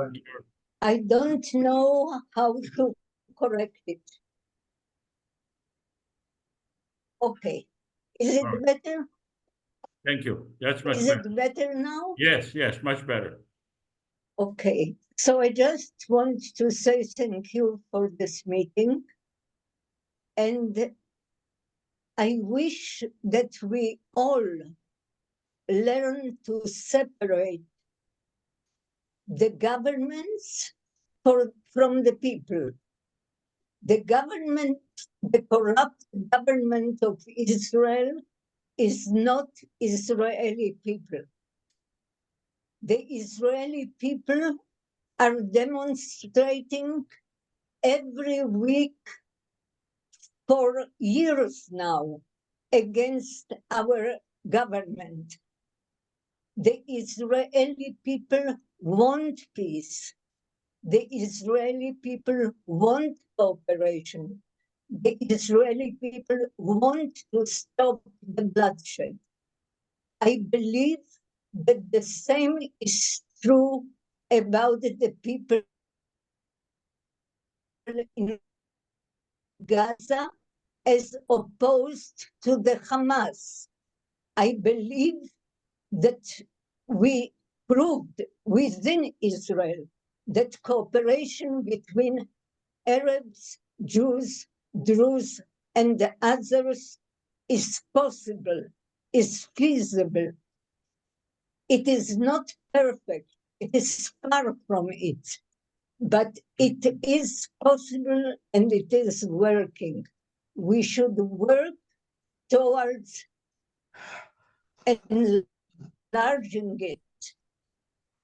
I don't know how to correct it. Okay. Is it better? Thank you. That's much better. Is it better now? Yes, yes, much better. Okay. So I just want to say thank you for this meeting. And I wish that we all learn to separate the governments from the people. The government, the corrupt government of Israel is not Israeli people. The Israeli people are demonstrating every week for years now against our government. The Israeli people want peace. The Israeli people want cooperation. The Israeli people want to stop the bloodshed. I believe that the same is true about the people in Gaza as opposed to the Hamas. I believe that we proved within Israel that cooperation between Arabs, Jews, Druze, and the others is possible, is feasible. It is not perfect. It is far from it. But it is possible and it is working. We should work towards enlarging it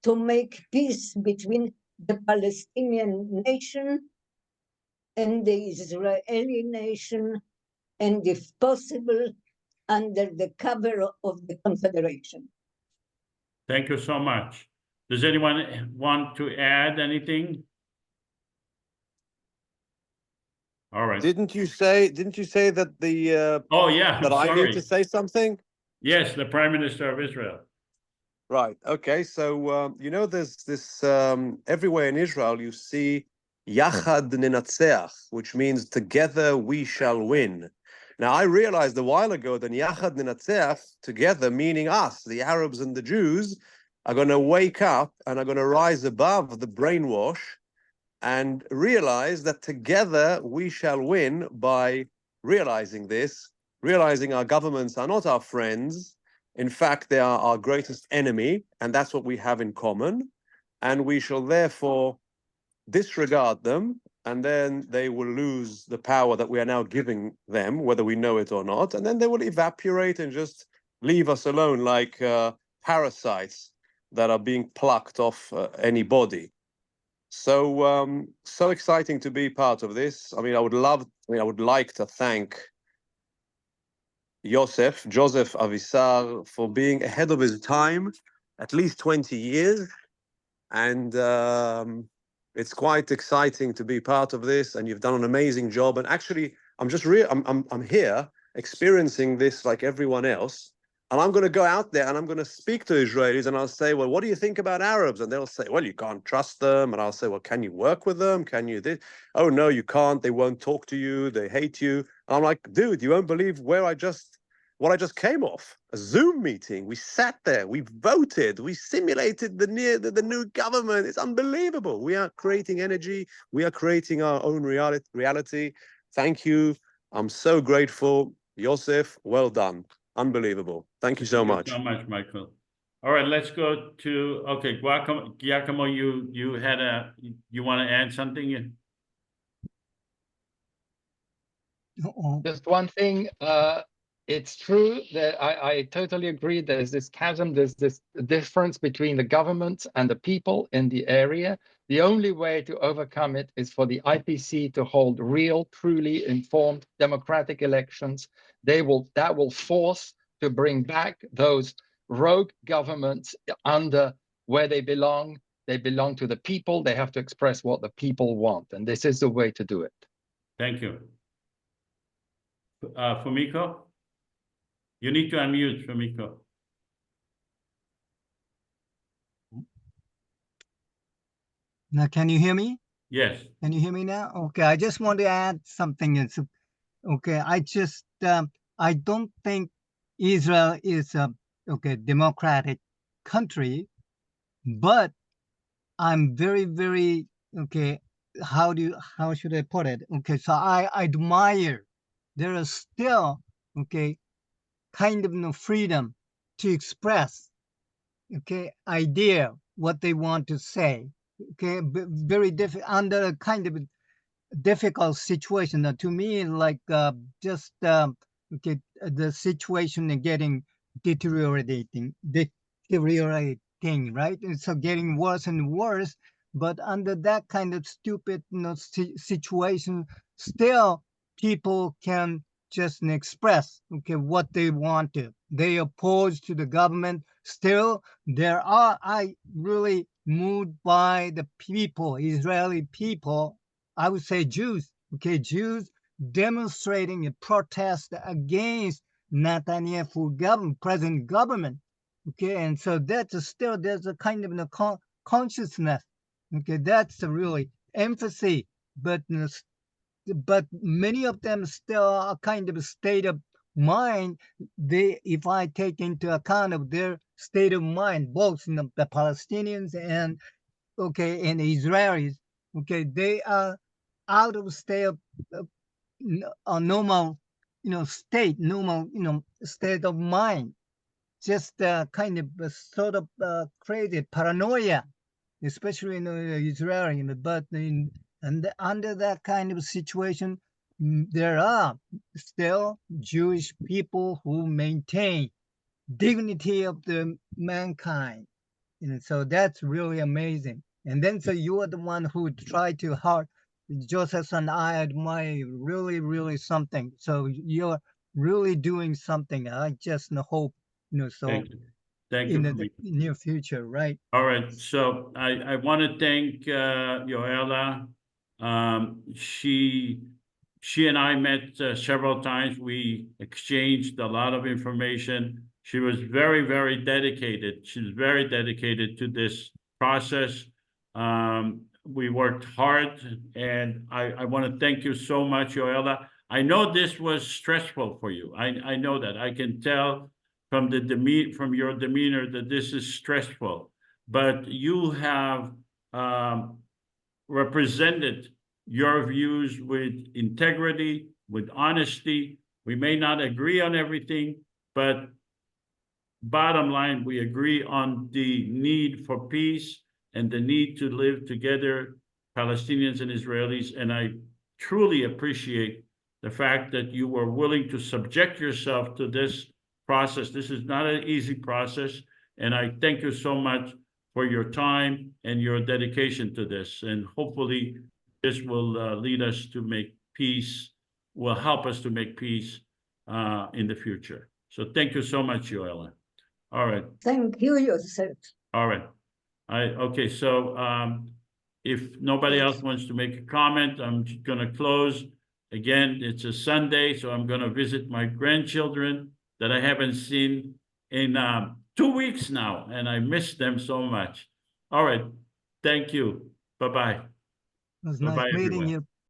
to make peace between the Palestinian nation and the Israeli nation, and if possible, under the cover of the Confederation. Thank you so much. Does anyone want to add anything? All right. Didn't you say that the oh yeah, that I need to say something? Yes, the Prime Minister of Israel. Right. Okay. So you know, there's this everywhere in Israel you see Yachad Ninatzeach, which means together we shall win. Now, I realized a while ago that Yachad Ninatzeach, together, meaning us, the Arabs and the Jews, are going to wake up and are going to rise above the brainwash and realize that together we shall win by realizing this, realizing our governments are not our friends. In fact, they are our greatest enemy, and that's what we have in common. And we shall therefore disregard them, and then they will lose the power that we are now giving them, whether we know it or not, and then they will evaporate and just leave us alone like parasites that are being plucked off any body. So, so exciting to be part of this. I mean, I would like to thank Joseph Avisar for being ahead of his time, at least 20 years. And it's quite exciting to be part of this, and you've done an amazing job. And actually, I'm here experiencing this like everyone else. And I'm going to go out there and I'm going to speak to Israelis and I'll say, well, what do you think about Arabs? And they'll say, well, you can't trust them. And I'll say, well, can you work with them? Can you this? Oh, no, you can't. They won't talk to you. They hate you. And I'm like, dude, you won't believe what I just came off. A Zoom meeting. We sat there. We voted. We simulated the new government. It's unbelievable. We are creating energy. We are creating our own reality. Thank you. I'm so grateful. Yosef, well done. Unbelievable. Thank you so much. Thank you so much, Michael. All right, let's go to, okay, Giacomo, you want to add something? Just one thing. It's true that I totally agree. There's this chasm, there's this difference between the government and the people in the area. The only way to overcome it is for the IPC to hold real, truly informed democratic elections. That will force to bring back those rogue governments under where they belong. They belong to the people. They have to express what the people want. And this is the way to do it. Thank you. Fumiko? You need to unmute, Fumiko. Now, can you hear me? Yes. Can you hear me now? Okay, I just want to add something. Okay, I don't think Israel is a democratic country, but I'm very, very how should I put it? Okay, so I admire there is still kind of no freedom to express idea what they want to say. Very difficult under a kind of difficult situation. To me, like just the situation is getting deteriorating, right? And so getting worse and worse. But under that kind of stupid situation, still people can just express what they want to. They oppose to the government. Still, I really moved by the people, Israeli people. I would say Jews. Jews demonstrating a protest against Netanyahu present government. And so that's still there's a kind of consciousness. That's a really emphasis, but many of them still are kind of a state of mind. If I take into account of their state of mind, both the Palestinians and and the Israelis, they are out of state of a normal, state of mind, just kind of sort of crazy paranoia, especially in Israel. But under that kind of situation, there are still Jewish people who maintain dignity of the mankind. So that's really amazing. And then so you are the one who tried to hard. Joseph and I admire really, really something. So you're really doing something. I just hope, so Thank you. In the near future, right? All right. So I want to thank Yoella. She and I met several times. We exchanged a lot of information. She was very, very dedicated. She's very dedicated to this process. we worked hard, and I want to thank you so much, Yoella. I know this was stressful for you. I know that. I can tell from from your demeanor that this is stressful, but you have represented your views with integrity, with honesty. We may not agree on everything, but bottom line, we agree on the need for peace and the need to live together, Palestinians and Israelis. And I truly appreciate the fact that you were willing to subject yourself to this process. This is not an easy process. And I thank you so much for your time and your dedication to this. And hopefully this will lead us to make peace, will help us to make peace in the future. So thank you so much, Yoella. All right. Thank you yourself. All right. Okay, so if nobody else wants to make a comment, I'm going to close. Again, it's a Sunday, so I'm going to visit my grandchildren that I haven't seen in 2 weeks now, and I miss them so much. All right. Thank you. Bye-bye. It was nice meeting you.